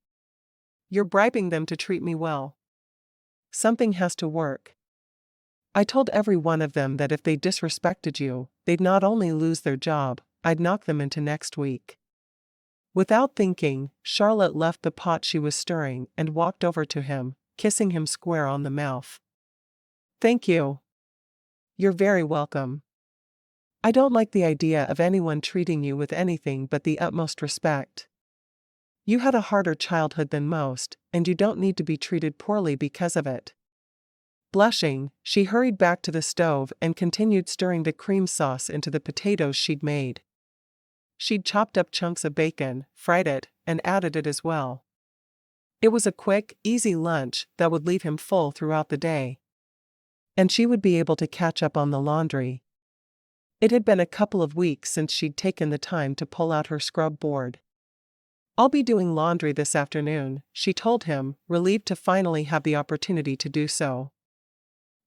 You're bribing them to treat me well. Something has to work. I told every one of them that if they disrespected you, they'd not only lose their job, I'd knock them into next week. Without thinking, Charlotte left the pot she was stirring and walked over to him, kissing him square on the mouth. Thank you. You're very welcome. I don't like the idea of anyone treating you with anything but the utmost respect. You had a harder childhood than most, and you don't need to be treated poorly because of it. Blushing, she hurried back to the stove and continued stirring the cream sauce into the potatoes she'd made. She'd chopped up chunks of bacon, fried it, and added it as well. It was a quick, easy lunch that would leave him full throughout the day. And she would be able to catch up on the laundry. It had been a couple of weeks since she'd taken the time to pull out her scrub board. I'll be doing laundry this afternoon, she told him, relieved to finally have the opportunity to do so.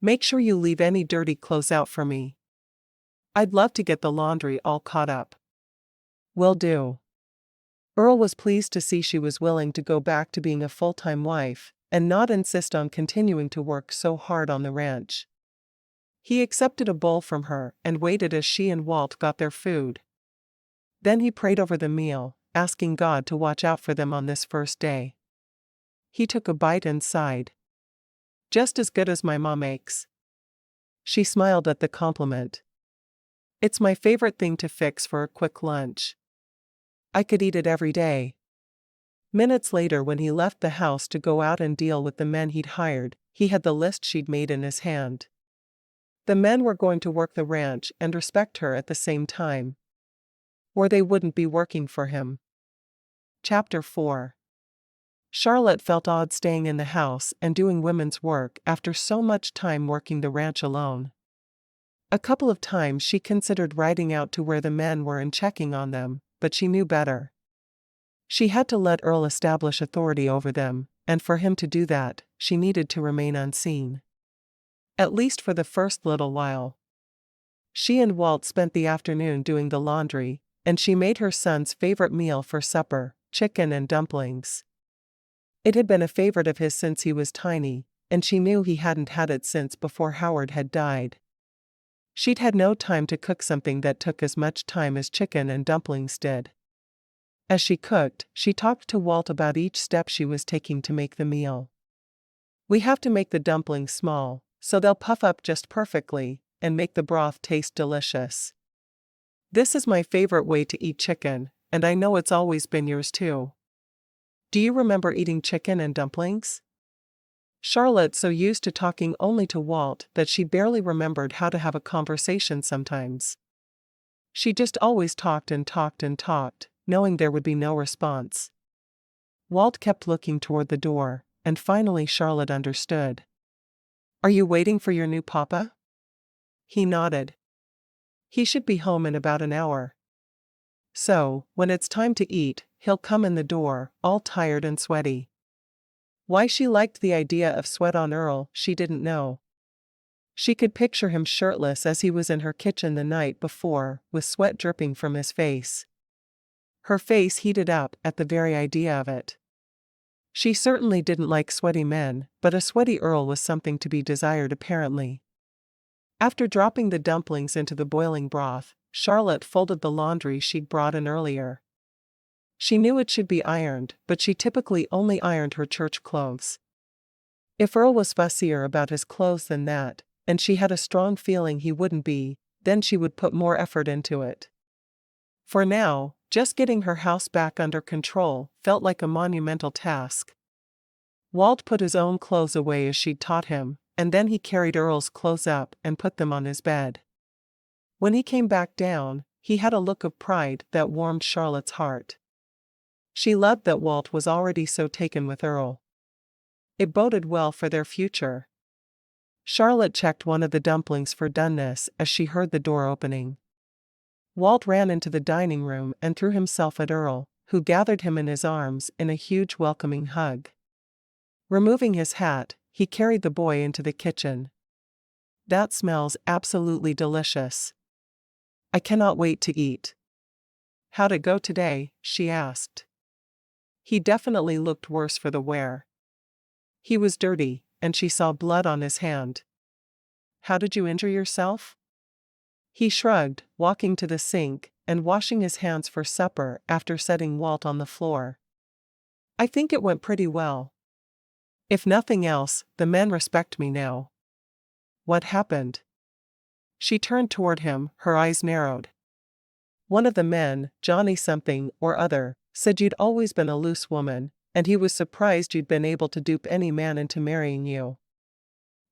Make sure you leave any dirty clothes out for me. I'd love to get the laundry all caught up. Will do. Earl was pleased to see she was willing to go back to being a full-time wife, and not insist on continuing to work so hard on the ranch. He accepted a bowl from her and waited as she and Walt got their food. Then he prayed over the meal, asking God to watch out for them on this first day. He took a bite and sighed. "Just as good as my mom makes." She smiled at the compliment. "It's my favorite thing to fix for a quick lunch. I could eat it every day." Minutes later, when he left the house to go out and deal with the men he'd hired, he had the list she'd made in his hand. The men were going to work the ranch and respect her at the same time, or they wouldn't be working for him. Chapter 4. Charlotte felt odd staying in the house and doing women's work after so much time working the ranch alone. A couple of times she considered riding out to where the men were and checking on them, but she knew better. She had to let Earl establish authority over them, and for him to do that, she needed to remain unseen. At least for the first little while. She and Walt spent the afternoon doing the laundry, and she made her son's favorite meal for supper, chicken and dumplings. It had been a favorite of his since he was tiny, and she knew he hadn't had it since before Howard had died. She'd had no time to cook something that took as much time as chicken and dumplings did. As she cooked, she talked to Walt about each step she was taking to make the meal. "We have to make the dumplings small, so they'll puff up just perfectly, and make the broth taste delicious. This is my favorite way to eat chicken, and I know it's always been yours too. Do you remember eating chicken and dumplings?" Charlotte, so used to talking only to Walt that she barely remembered how to have a conversation sometimes. She just always talked and talked and talked, knowing there would be no response. Walt kept looking toward the door, and finally Charlotte understood. "Are you waiting for your new papa?" He nodded. "He should be home in about an hour. So, when it's time to eat, he'll come in the door, all tired and sweaty." Why she liked the idea of sweat on Earl, she didn't know. She could picture him shirtless as he was in her kitchen the night before, with sweat dripping from his face. Her face heated up at the very idea of it. She certainly didn't like sweaty men, but a sweaty Earl was something to be desired apparently. After dropping the dumplings into the boiling broth, Charlotte folded the laundry she'd brought in earlier. She knew it should be ironed, but she typically only ironed her church clothes. If Earl was fussier about his clothes than that, and she had a strong feeling he wouldn't be, then she would put more effort into it. For now, just getting her house back under control felt like a monumental task. Walt put his own clothes away as she'd taught him, and then he carried Earl's clothes up and put them on his bed. When he came back down, he had a look of pride that warmed Charlotte's heart. She loved that Walt was already so taken with Earl. It boded well for their future. Charlotte checked one of the dumplings for doneness as she heard the door opening. Walt ran into the dining room and threw himself at Earl, who gathered him in his arms in a huge welcoming hug. Removing his hat, he carried the boy into the kitchen. "That smells absolutely delicious. I cannot wait to eat." "How'd it go today?" she asked. He definitely looked worse for the wear. He was dirty, and she saw blood on his hand. "How did you injure yourself?" He shrugged, walking to the sink and washing his hands for supper after setting Walt on the floor. "I think it went pretty well. If nothing else, the men respect me now." "What happened?" She turned toward him, her eyes narrowed. "One of the men, Johnny something or other, said you'd always been a loose woman, and he was surprised you'd been able to dupe any man into marrying you.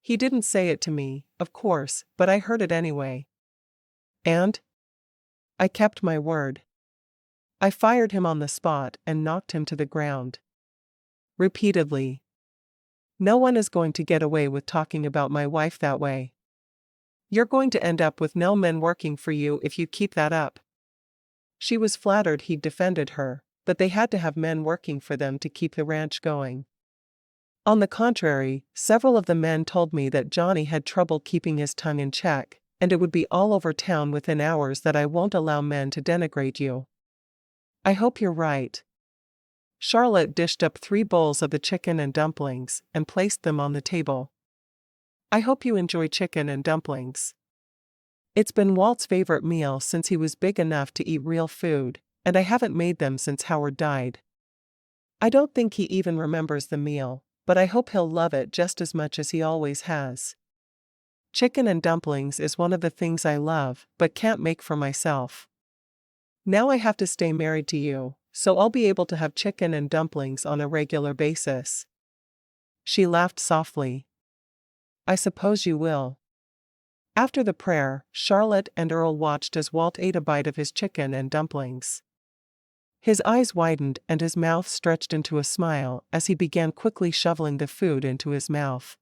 He didn't say it to me, of course, but I heard it anyway. And I kept my word. I fired him on the spot and knocked him to the ground. Repeatedly. No one is going to get away with talking about my wife that way. You're going to end up with no men working for you if you keep that up." She was flattered he'd defended her, but they had to have men working for them to keep the ranch going. On the contrary, several of the men told me that Johnny had trouble keeping his tongue in check, and it would be all over town within hours that I won't allow men to denigrate you. I hope you're right, Charlotte dished up 3 bowls of the chicken and dumplings and placed them on the table. I hope you enjoy chicken and dumplings. It's been Walt's favorite meal since he was big enough to eat real food, and I haven't made them since Howard died. I don't think he even remembers the meal, but I hope he'll love it just as much as he always has. Chicken and dumplings is one of the things I love, but can't make for myself. Now I have to stay married to you, so I'll be able to have chicken and dumplings on a regular basis. She laughed softly. I suppose you will. After the prayer, Charlotte and Earl watched as Walt ate a bite of his chicken and dumplings. His eyes widened and his mouth stretched into a smile as he began quickly shoveling the food into his mouth.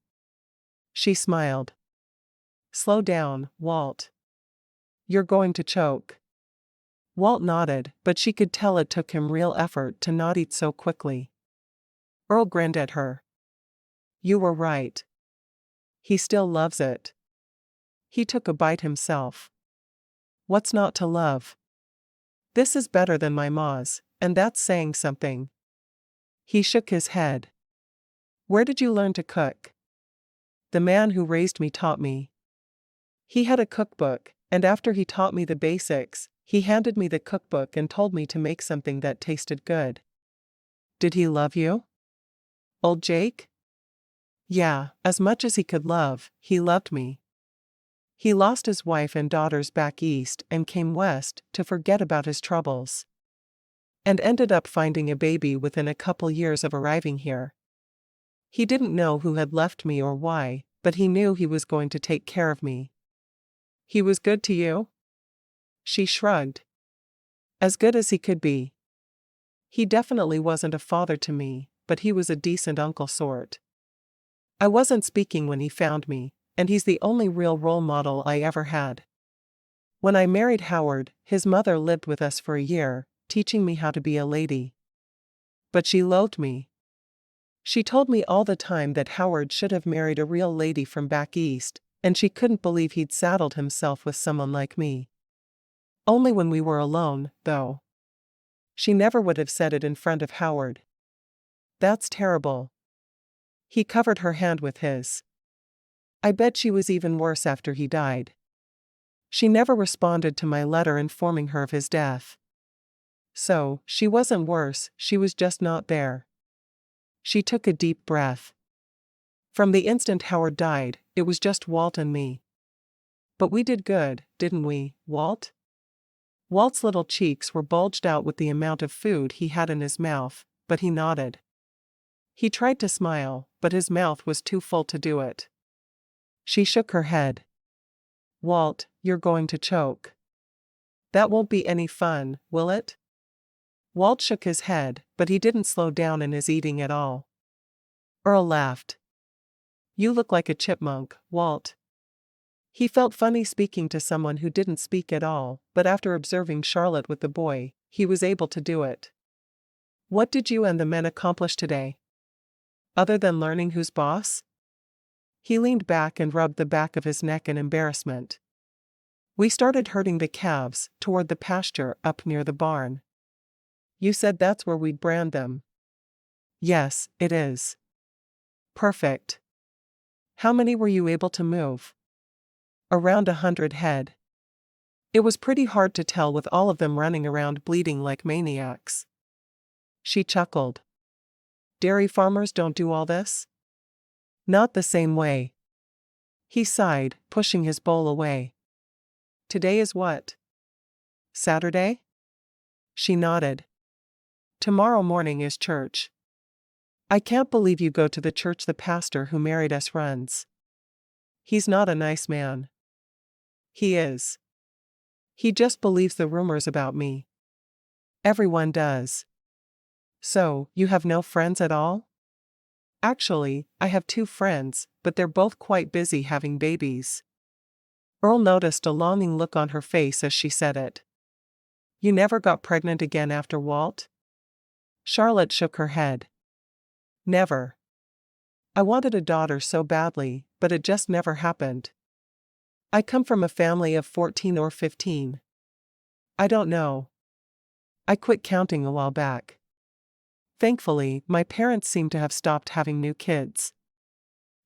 She smiled. Slow down, Walt. You're going to choke. Walt nodded, but she could tell it took him real effort to not eat so quickly. Earl grinned at her. You were right. He still loves it. He took a bite himself. What's not to love? This is better than my ma's, and that's saying something. He shook his head. Where did you learn to cook? The man who raised me taught me. He had a cookbook, and after he taught me the basics, he handed me the cookbook and told me to make something that tasted good. Did he love you? Old Jake? Yeah, as much as he could love, he loved me. He lost his wife and daughters back east and came west to forget about his troubles. And ended up finding a baby within a couple years of arriving here. He didn't know who had left me or why, but he knew he was going to take care of me. He was good to you? She shrugged. As good as he could be. He definitely wasn't a father to me, but he was a decent uncle sort. I wasn't speaking when he found me, and he's the only real role model I ever had. When I married Howard, his mother lived with us for a year, teaching me how to be a lady. But she loathed me. She told me all the time that Howard should have married a real lady from back east, and she couldn't believe he'd saddled himself with someone like me. Only when we were alone, though. She never would have said it in front of Howard. That's terrible. He covered her hand with his. I bet she was even worse after he died. She never responded to my letter informing her of his death. So, she wasn't worse, she was just not there. She took a deep breath. From the instant Howard died, it was just Walt and me. But we did good, didn't we, Walt? Walt's little cheeks were bulged out with the amount of food he had in his mouth, but he nodded. He tried to smile, but his mouth was too full to do it. She shook her head. Walt, you're going to choke. That won't be any fun, will it? Walt shook his head, but he didn't slow down in his eating at all. Earl laughed. You look like a chipmunk, Walt. He felt funny speaking to someone who didn't speak at all, but after observing Charlotte with the boy, he was able to do it. What did you and the men accomplish today? Other than learning who's boss? He leaned back and rubbed the back of his neck in embarrassment. We started herding the calves toward the pasture up near the barn. You said that's where we'd brand them. Yes, it is. Perfect. How many were you able to move? Around 100 head. It was pretty hard to tell with all of them running around bleeding like maniacs. She chuckled. Dairy farmers don't do all this? Not the same way. He sighed, pushing his bowl away. Today is what? Saturday? She nodded. Tomorrow morning is church. I can't believe you go to the church the pastor who married us runs. He's not a nice man. He is. He just believes the rumors about me. Everyone does. So, you have no friends at all? Actually, I have 2 friends, but they're both quite busy having babies. Earl noticed a longing look on her face as she said it. You never got pregnant again after Walt? Charlotte shook her head. Never. I wanted a daughter so badly, but it just never happened. I come from a family of 14 or 15. I don't know. I quit counting a while back. Thankfully, my parents seem to have stopped having new kids.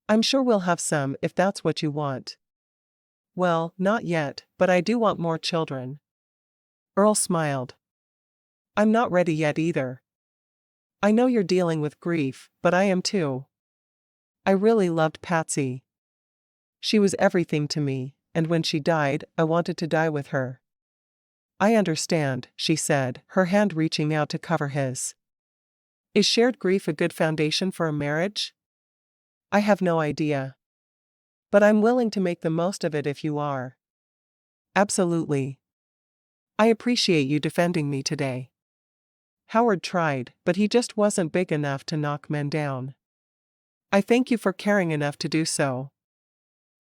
I'm sure we'll have some if that's what you want. Well, not yet, but I do want more children. Earl smiled. I'm not ready yet either. I know you're dealing with grief, but I am too. I really loved Patsy. She was everything to me, and when she died, I wanted to die with her. I understand, she said, her hand reaching out to cover his. Is shared grief a good foundation for a marriage? I have no idea. But I'm willing to make the most of it if you are. Absolutely. I appreciate you defending me today. Howard tried, but he just wasn't big enough to knock men down. I thank you for caring enough to do so.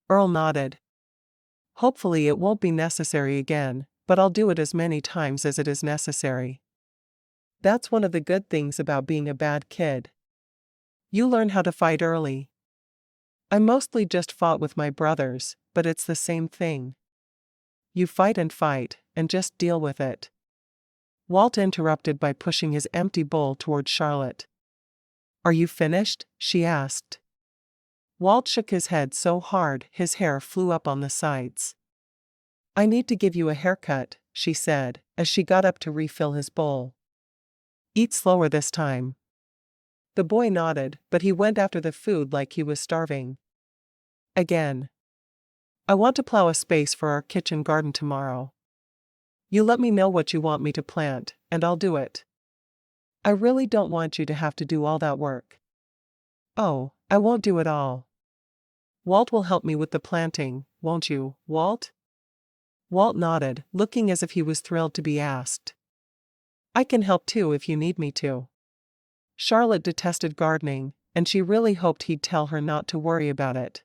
Earl nodded. Hopefully it won't be necessary again, but I'll do it as many times as it is necessary. That's one of the good things about being a bad kid. You learn how to fight early. I mostly just fought with my brothers, but it's the same thing. You fight, and just deal with it. Walt interrupted by pushing his empty bowl toward Charlotte. Are you finished? She asked. Walt shook his head so hard his hair flew up on the sides. I need to give you a haircut, she said, as she got up to refill his bowl. Eat slower this time. The boy nodded, but he went after the food like he was starving. Again. I want to plow a space for our kitchen garden tomorrow. You let me know what you want me to plant, and I'll do it. I really don't want you to have to do all that work. Oh, I won't do it all. Walt will help me with the planting, won't you, Walt? Walt nodded, looking as if he was thrilled to be asked. I can help too if you need me to. Charlotte detested gardening, and she really hoped he'd tell her not to worry about it.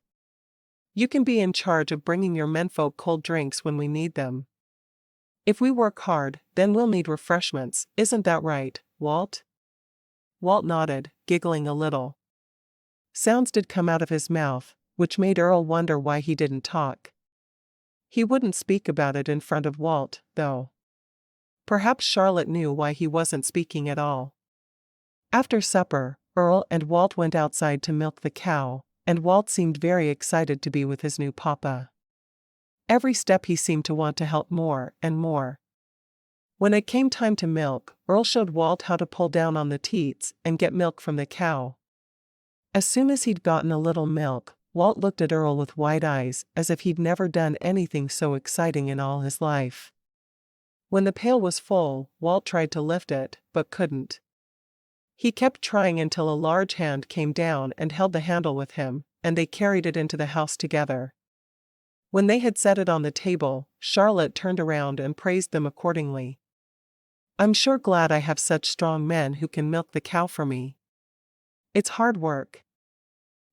You can be in charge of bringing your menfolk cold drinks when we need them. If we work hard, then we'll need refreshments, isn't that right, Walt? Walt nodded, giggling a little. Sounds did come out of his mouth, which made Earl wonder why he didn't talk. He wouldn't speak about it in front of Walt, though. Perhaps Charlotte knew why he wasn't speaking at all. After supper, Earl and Walt went outside to milk the cow, and Walt seemed very excited to be with his new papa. Every step he seemed to want to help more and more. When it came time to milk, Earl showed Walt how to pull down on the teats and get milk from the cow. As soon as he'd gotten a little milk, Walt looked at Earl with wide eyes as if he'd never done anything so exciting in all his life. When the pail was full, Walt tried to lift it, but couldn't. He kept trying until a large hand came down and held the handle with him, and they carried it into the house together. When they had set it on the table, Charlotte turned around and praised them accordingly. I'm sure glad I have such strong men who can milk the cow for me. It's hard work.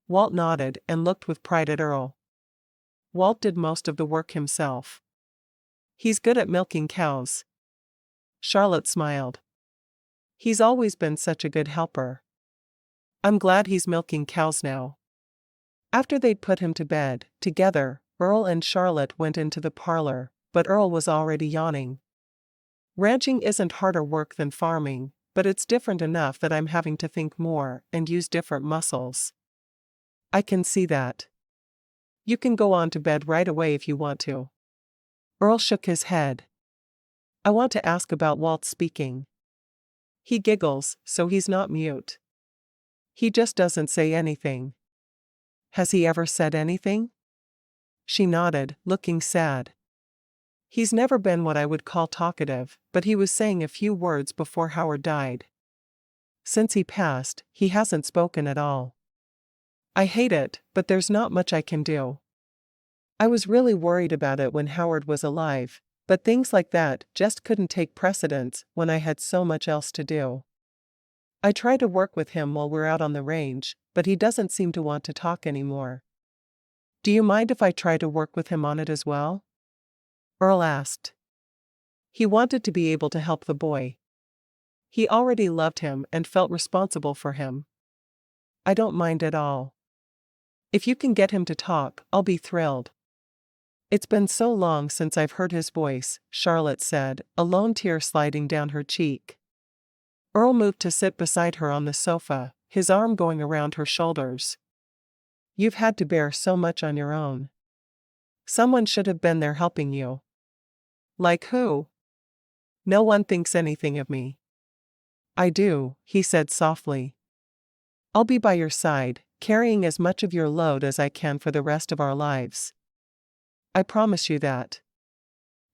Walt nodded and looked with pride at Earl. Walt did most of the work himself. He's good at milking cows. Charlotte smiled. He's always been such a good helper. I'm glad he's milking cows now. After they'd put him to bed, together, Earl and Charlotte went into the parlor, but Earl was already yawning. Ranching isn't harder work than farming, but it's different enough that I'm having to think more and use different muscles. I can see that. You can go on to bed right away if you want to. Earl shook his head. I want to ask about Walt speaking. He giggles, so he's not mute. He just doesn't say anything. Has he ever said anything? She nodded, looking sad. He's never been what I would call talkative, but he was saying a few words before Howard died. Since he passed, he hasn't spoken at all. I hate it, but there's not much I can do. I was really worried about it when Howard was alive, but things like that just couldn't take precedence when I had so much else to do. I try to work with him while we're out on the range, but he doesn't seem to want to talk anymore. Do you mind if I try to work with him on it as well? Earl asked. He wanted to be able to help the boy. He already loved him and felt responsible for him. I don't mind at all. If you can get him to talk, I'll be thrilled. It's been so long since I've heard his voice, Charlotte said, a lone tear sliding down her cheek. Earl moved to sit beside her on the sofa, his arm going around her shoulders. You've had to bear so much on your own. Someone should have been there helping you. Like who? No one thinks anything of me. I do, he said softly. I'll be by your side, carrying as much of your load as I can for the rest of our lives. I promise you that.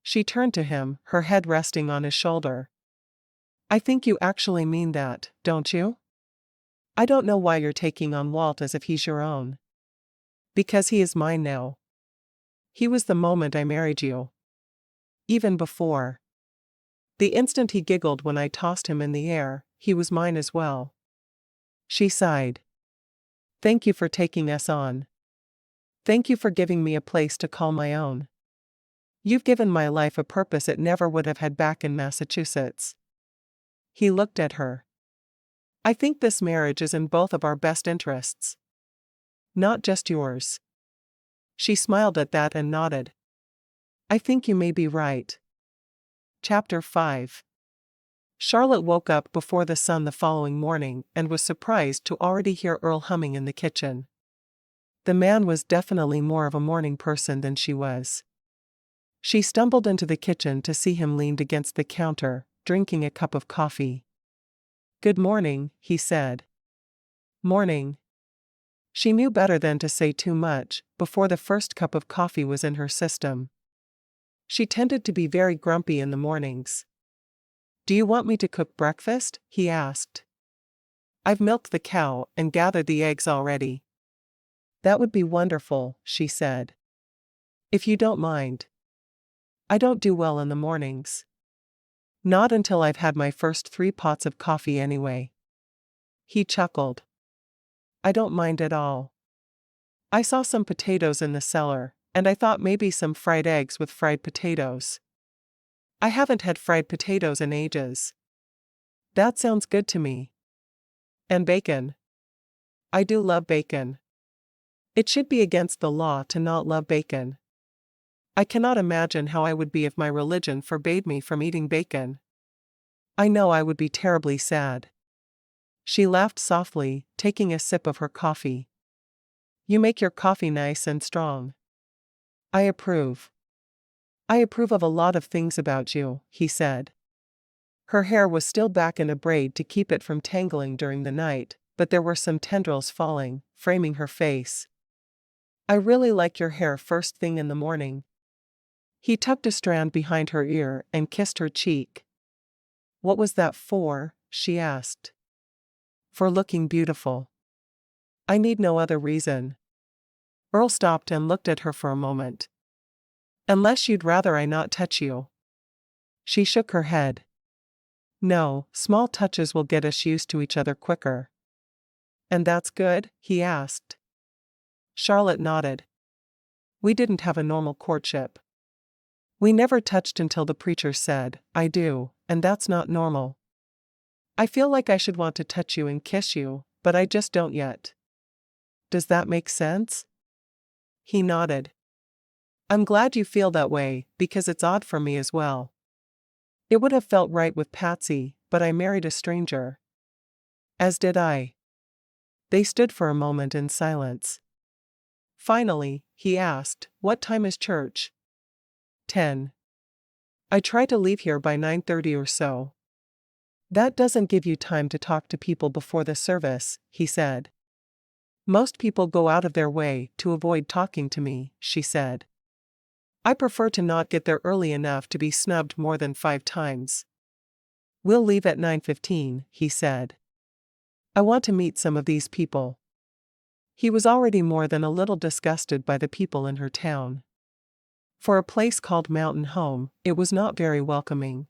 She turned to him, her head resting on his shoulder. I think you actually mean that, don't you? I don't know why you're taking on Walt as if he's your own. Because he is mine now. He was the moment I married you. Even before. The instant he giggled when I tossed him in the air, he was mine as well. She sighed. Thank you for taking us on. Thank you for giving me a place to call my own. You've given my life a purpose it never would have had back in Massachusetts. He looked at her. I think this marriage is in both of our best interests. Not just yours. She smiled at that and nodded. I think you may be right. Chapter 5. Charlotte woke up before the sun the following morning and was surprised to already hear Earl humming in the kitchen. The man was definitely more of a morning person than she was. She stumbled into the kitchen to see him leaned against the counter, drinking a cup of coffee. Good morning, he said. Morning. She knew better than to say too much before the first cup of coffee was in her system. She tended to be very grumpy in the mornings. Do you want me to cook breakfast? He asked. I've milked the cow and gathered the eggs already. That would be wonderful, she said. If you don't mind. I don't do well in the mornings. Not until I've had my first 3 pots of coffee anyway. He chuckled. I don't mind at all. I saw some potatoes in the cellar, and I thought maybe some fried eggs with fried potatoes. I haven't had fried potatoes in ages. That sounds good to me. And bacon. I do love bacon. It should be against the law to not love bacon. I cannot imagine how I would be if my religion forbade me from eating bacon. I know I would be terribly sad. She laughed softly, taking a sip of her coffee. You make your coffee nice and strong. I approve. I approve of a lot of things about you, he said. Her hair was still back in a braid to keep it from tangling during the night, but there were some tendrils falling, framing her face. I really like your hair first thing in the morning. He tucked a strand behind her ear and kissed her cheek. What was that for? She asked. For looking beautiful. I need no other reason. Earl stopped and looked at her for a moment. Unless you'd rather I not touch you. She shook her head. No, small touches will get us used to each other quicker. And that's good? He asked. Charlotte nodded. We didn't have a normal courtship. We never touched until the preacher said, I do, and that's not normal. I feel like I should want to touch you and kiss you, but I just don't yet. Does that make sense? He nodded. I'm glad you feel that way, because it's odd for me as well. It would have felt right with Patsy, but I married a stranger. As did I. They stood for a moment in silence. Finally, he asked, what time is church? 10. I try to leave here by 9:30 or so. That doesn't give you time to talk to people before the service, he said. Most people go out of their way to avoid talking to me, she said. I prefer to not get there early enough to be snubbed more than 5 times. We'll leave at 9:15, he said. I want to meet some of these people. He was already more than a little disgusted by the people in her town. For a place called Mountain Home, it was not very welcoming.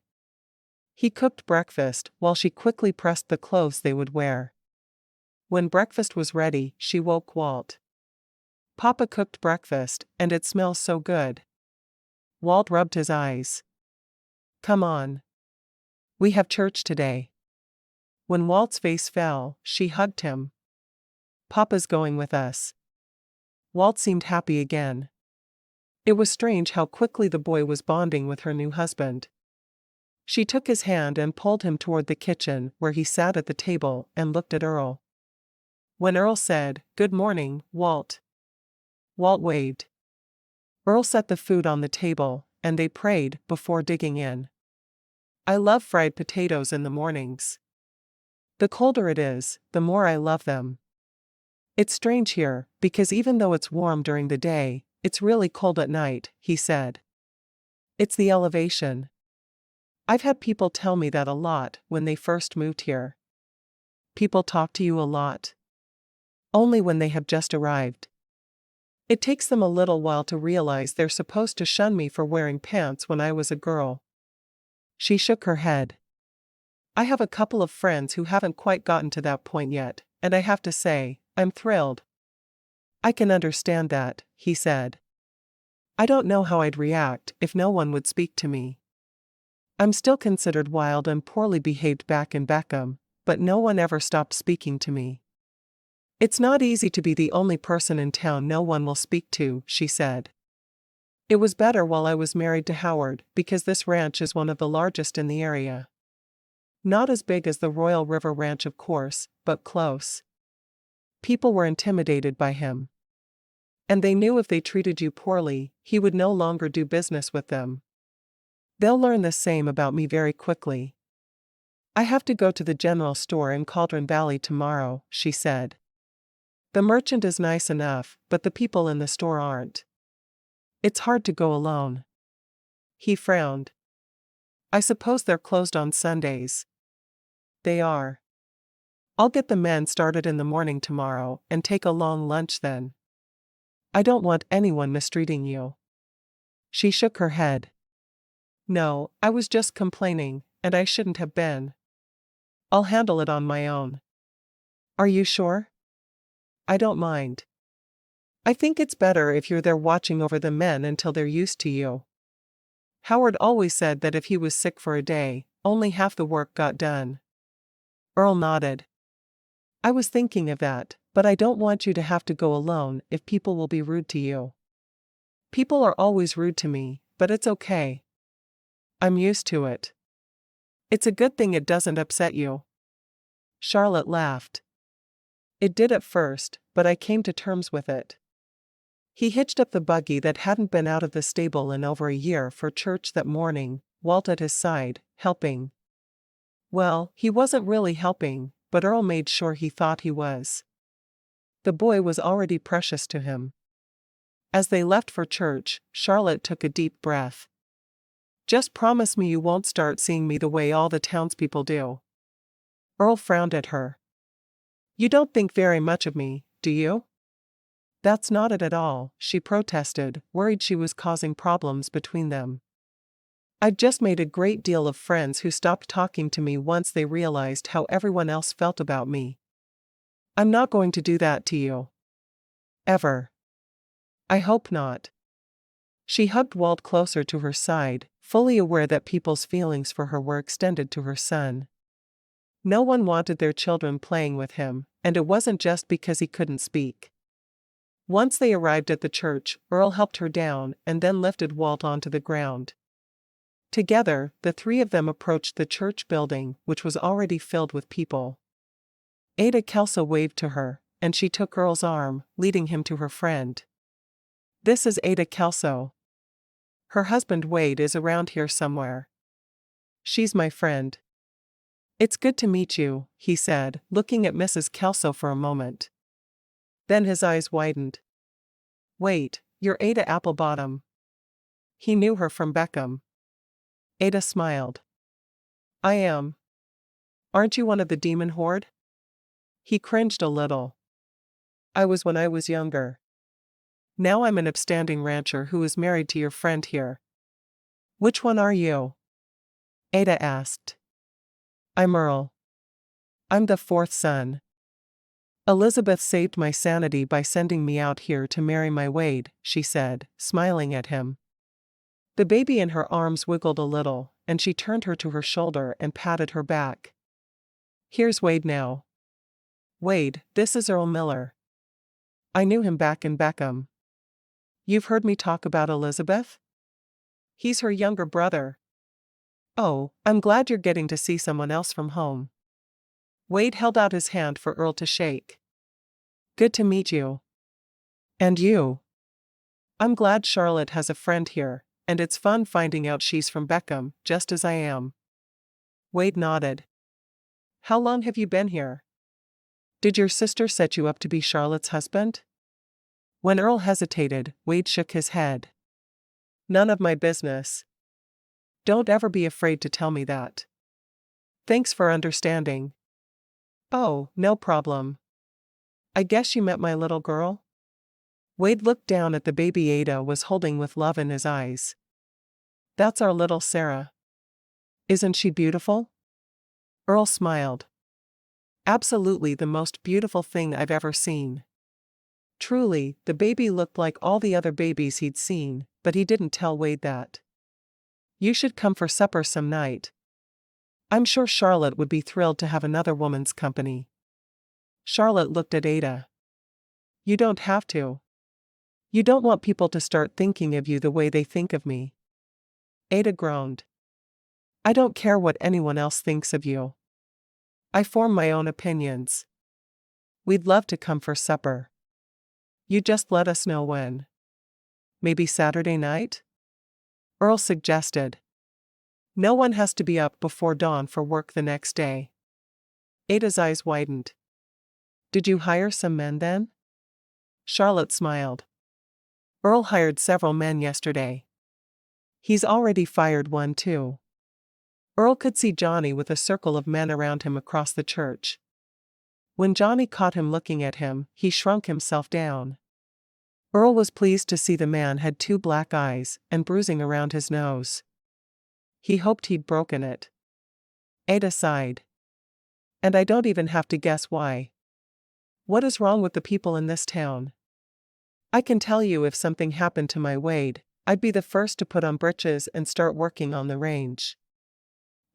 He cooked breakfast while she quickly pressed the clothes they would wear. When breakfast was ready, she woke Walt. Papa cooked breakfast, and it smells so good. Walt rubbed his eyes. Come on. We have church today. When Walt's face fell, she hugged him. Papa's going with us. Walt seemed happy again. It was strange how quickly the boy was bonding with her new husband. She took his hand and pulled him toward the kitchen where he sat at the table and looked at Earl. When Earl said, "Good morning, Walt," Walt waved. Earl set the food on the table, and they prayed before digging in. "I love fried potatoes in the mornings. The colder it is, the more I love them. It's strange here, because even though it's warm during the day, it's really cold at night," he said. "It's the elevation. I've had people tell me that a lot when they first moved here." "People talk to you a lot?" "Only when they have just arrived. It takes them a little while to realize they're supposed to shun me for wearing pants when I was a girl." She shook her head. "I have a couple of friends who haven't quite gotten to that point yet, and I have to say, I'm thrilled." "I can understand that," he said. "I don't know how I'd react if no one would speak to me. I'm still considered wild and poorly behaved back in Beckham, but no one ever stopped speaking to me." "It's not easy to be the only person in town no one will speak to," she said. "It was better while I was married to Howard because this ranch is one of the largest in the area. Not as big as the Royal River Ranch, of course, but close. People were intimidated by him. And they knew if they treated you poorly, he would no longer do business with them. They'll learn the same about me very quickly." "I have to go to the general store in Cauldron Valley tomorrow," she said. "The merchant is nice enough, but the people in the store aren't. It's hard to go alone." He frowned. "I suppose they're closed on Sundays." "They are. I'll get the men started in the morning tomorrow and take a long lunch then. I don't want anyone mistreating you." She shook her head. "No, I was just complaining, and I shouldn't have been. I'll handle it on my own." "Are you sure?" "I don't mind. I think it's better if you're there watching over the men until they're used to you. Howard always said that if he was sick for a day, only half the work got done." Earl nodded. "I was thinking of that, but I don't want you to have to go alone if people will be rude to you." "People are always rude to me, but it's okay. I'm used to it. It's a good thing it doesn't upset you." Charlotte laughed. "It did at first, but I came to terms with it." He hitched up the buggy that hadn't been out of the stable in over a year for church that morning, Walt at his side, helping. Well, he wasn't really helping, but Earl made sure he thought he was. The boy was already precious to him. As they left for church, Charlotte took a deep breath. "Just promise me you won't start seeing me the way all the townspeople do." Earl frowned at her. "You don't think very much of me, do you?" "That's not it at all," she protested, worried she was causing problems between them. "I've just made a great deal of friends who stopped talking to me once they realized how everyone else felt about me. I'm not going to do that to you. Ever. I hope not." She hugged Walt closer to her side, fully aware that people's feelings for her were extended to her son. No one wanted their children playing with him, and it wasn't just because he couldn't speak. Once they arrived at the church, Earl helped her down and then lifted Walt onto the ground. Together, the three of them approached the church building, which was already filled with people. Ada Kelso waved to her, and she took Earl's arm, leading him to her friend. "This is Ada Kelso. Her husband Wade is around here somewhere. She's my friend." "It's good to meet you," he said, looking at Mrs. Kelso for a moment. Then his eyes widened. "Wait, you're Ada Applebottom." He knew her from Beckham. Ada smiled. "I am. Aren't you one of the demon horde?" He cringed a little. "I was when I was younger. Now I'm an upstanding rancher who is married to your friend here." "Which one are you?" Ada asked. "I'm Earl. I'm the fourth son. Elizabeth saved my sanity by sending me out here to marry my Wade," she said, smiling at him. The baby in her arms wiggled a little, and she turned her to her shoulder and patted her back. "Here's Wade now. Wade, this is Earl Miller. I knew him back in Beckham. You've heard me talk about Elizabeth? He's her younger brother." Oh, I'm glad you're getting to see someone else from home. Wade held out his hand for Earl to shake. Good to meet you. And you. I'm glad Charlotte has a friend here, and it's fun finding out she's from Beckham, just as I am. Wade nodded. How long have you been here? Did your sister set you up to be Charlotte's husband? When Earl hesitated, Wade shook his head. None of my business. Don't ever be afraid to tell me that. Thanks for understanding. Oh, no problem. I guess you met my little girl? Wade looked down at the baby Ada was holding with love in his eyes. That's our little Sarah. Isn't she beautiful? Earl smiled. Absolutely the most beautiful thing I've ever seen. Truly, the baby looked like all the other babies he'd seen, but he didn't tell Wade that. You should come for supper some night. I'm sure Charlotte would be thrilled to have another woman's company. Charlotte looked at Ada. You don't have to. You don't want people to start thinking of you the way they think of me. Ada groaned. I don't care what anyone else thinks of you. I form my own opinions. We'd love to come for supper. You just let us know when. Maybe Saturday night? Earl suggested. No one has to be up before dawn for work the next day. Ada's eyes widened. Did you hire some men then? Charlotte smiled. Earl hired several men yesterday. He's already fired one too. Earl could see Johnny with a circle of men around him across the church. When Johnny caught him looking at him, he shrunk himself down. Earl was pleased to see the man had 2 black eyes and bruising around his nose. He hoped he'd broken it. Ada sighed. And I don't even have to guess why. What is wrong with the people in this town? I can tell you if something happened to my Wade, I'd be the first to put on breeches and start working on the range.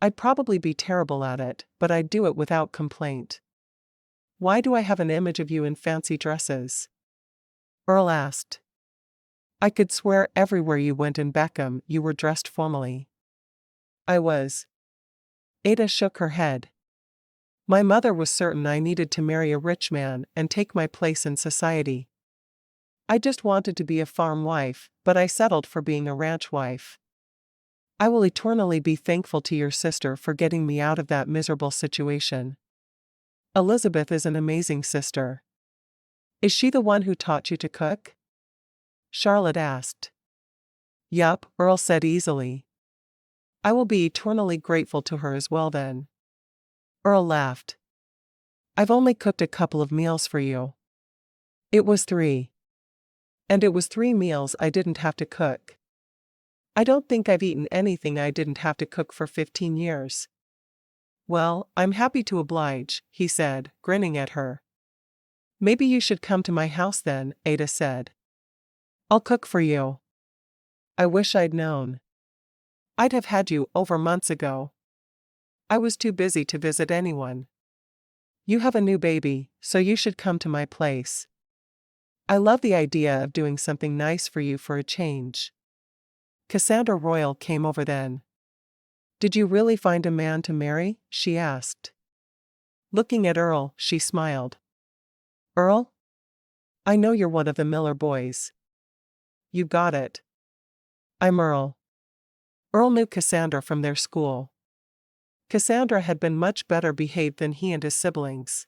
I'd probably be terrible at it, but I'd do it without complaint. Why do I have an image of you in fancy dresses? Earl asked. I could swear everywhere you went in Beckham you were dressed formally. I was. Ada shook her head. My mother was certain I needed to marry a rich man and take my place in society. I just wanted to be a farm wife, but I settled for being a ranch wife. I will eternally be thankful to your sister for getting me out of that miserable situation. Elizabeth is an amazing sister. Is she the one who taught you to cook? Charlotte asked. Yup, Earl said easily. I will be eternally grateful to her as well then. Earl laughed. I've only cooked a couple of meals for you. It was 3. And it was 3 meals I didn't have to cook. I don't think I've eaten anything I didn't have to cook for 15 years. Well, I'm happy to oblige, he said, grinning at her. Maybe you should come to my house then, Ada said. I'll cook for you. I wish I'd known. I'd have had you over months ago. I was too busy to visit anyone. You have a new baby, so you should come to my place. I love the idea of doing something nice for you for a change. Cassandra Royal came over then. Did you really find a man to marry? She asked. Looking at Earl, she smiled. Earl? I know you're one of the Miller boys. You got it. I'm Earl. Earl knew Cassandra from their school. Cassandra had been much better behaved than he and his siblings.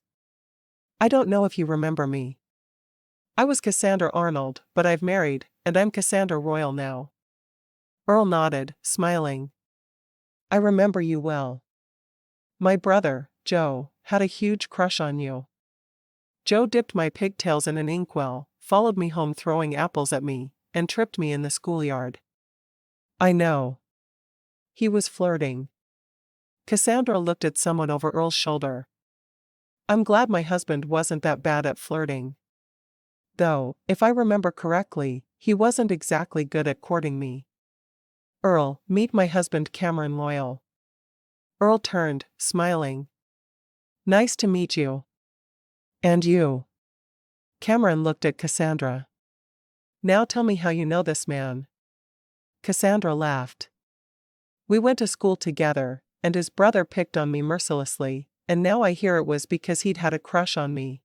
I don't know if you remember me. I was Cassandra Arnold, but I've married, and I'm Cassandra Royal now. Earl nodded, smiling. I remember you well. My brother, Joe, had a huge crush on you. Joe dipped my pigtails in an inkwell, followed me home throwing apples at me, and tripped me in the schoolyard. I know. He was flirting. Cassandra looked at someone over Earl's shoulder. I'm glad my husband wasn't that bad at flirting. Though, if I remember correctly, he wasn't exactly good at courting me. Earl, meet my husband Cameron Loyal. Earl turned, smiling. Nice to meet you. And you. Cameron looked at Cassandra. Now tell me how you know this man. Cassandra laughed. We went to school together, and his brother picked on me mercilessly, and now I hear it was because he'd had a crush on me.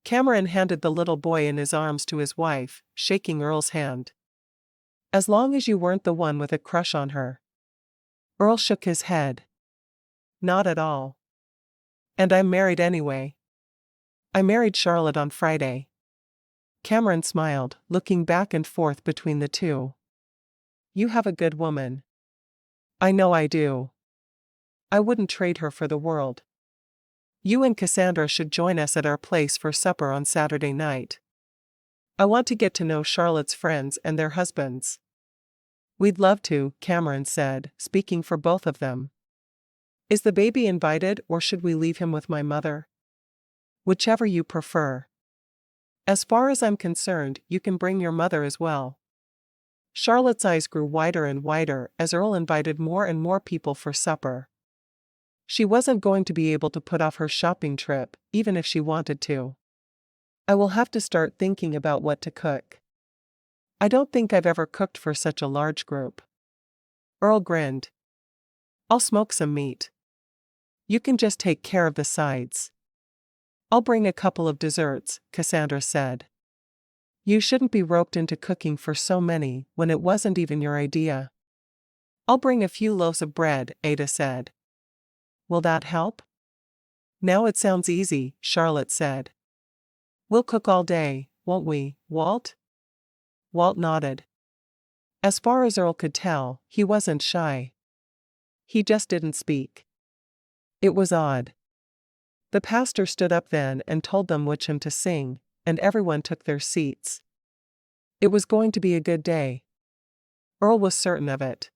Cameron handed the little boy in his arms to his wife, shaking Earl's hand. As long as you weren't the one with a crush on her. Earl shook his head. Not at all. And I'm married anyway. I married Charlotte on Friday. Cameron smiled, looking back and forth between the two. You have a good woman. I know I do. I wouldn't trade her for the world. You and Cassandra should join us at our place for supper on Saturday night. I want to get to know Charlotte's friends and their husbands. We'd love to, Cameron said, speaking for both of them. Is the baby invited or should we leave him with my mother? Whichever you prefer. As far as I'm concerned, you can bring your mother as well. Charlotte's eyes grew wider and wider as Earl invited more and more people for supper. She wasn't going to be able to put off her shopping trip, even if she wanted to. I will have to start thinking about what to cook. I don't think I've ever cooked for such a large group. Earl grinned. I'll smoke some meat. You can just take care of the sides. I'll bring a couple of desserts, Cassandra said. You shouldn't be roped into cooking for so many when it wasn't even your idea. I'll bring a few loaves of bread, Ada said. Will that help? Now it sounds easy, Charlotte said. We'll cook all day, won't we, Walt? Walt nodded. As far as Earl could tell, he wasn't shy. He just didn't speak. It was odd. The pastor stood up then and told them which hymn to sing, and everyone took their seats. It was going to be a good day. Earl was certain of it.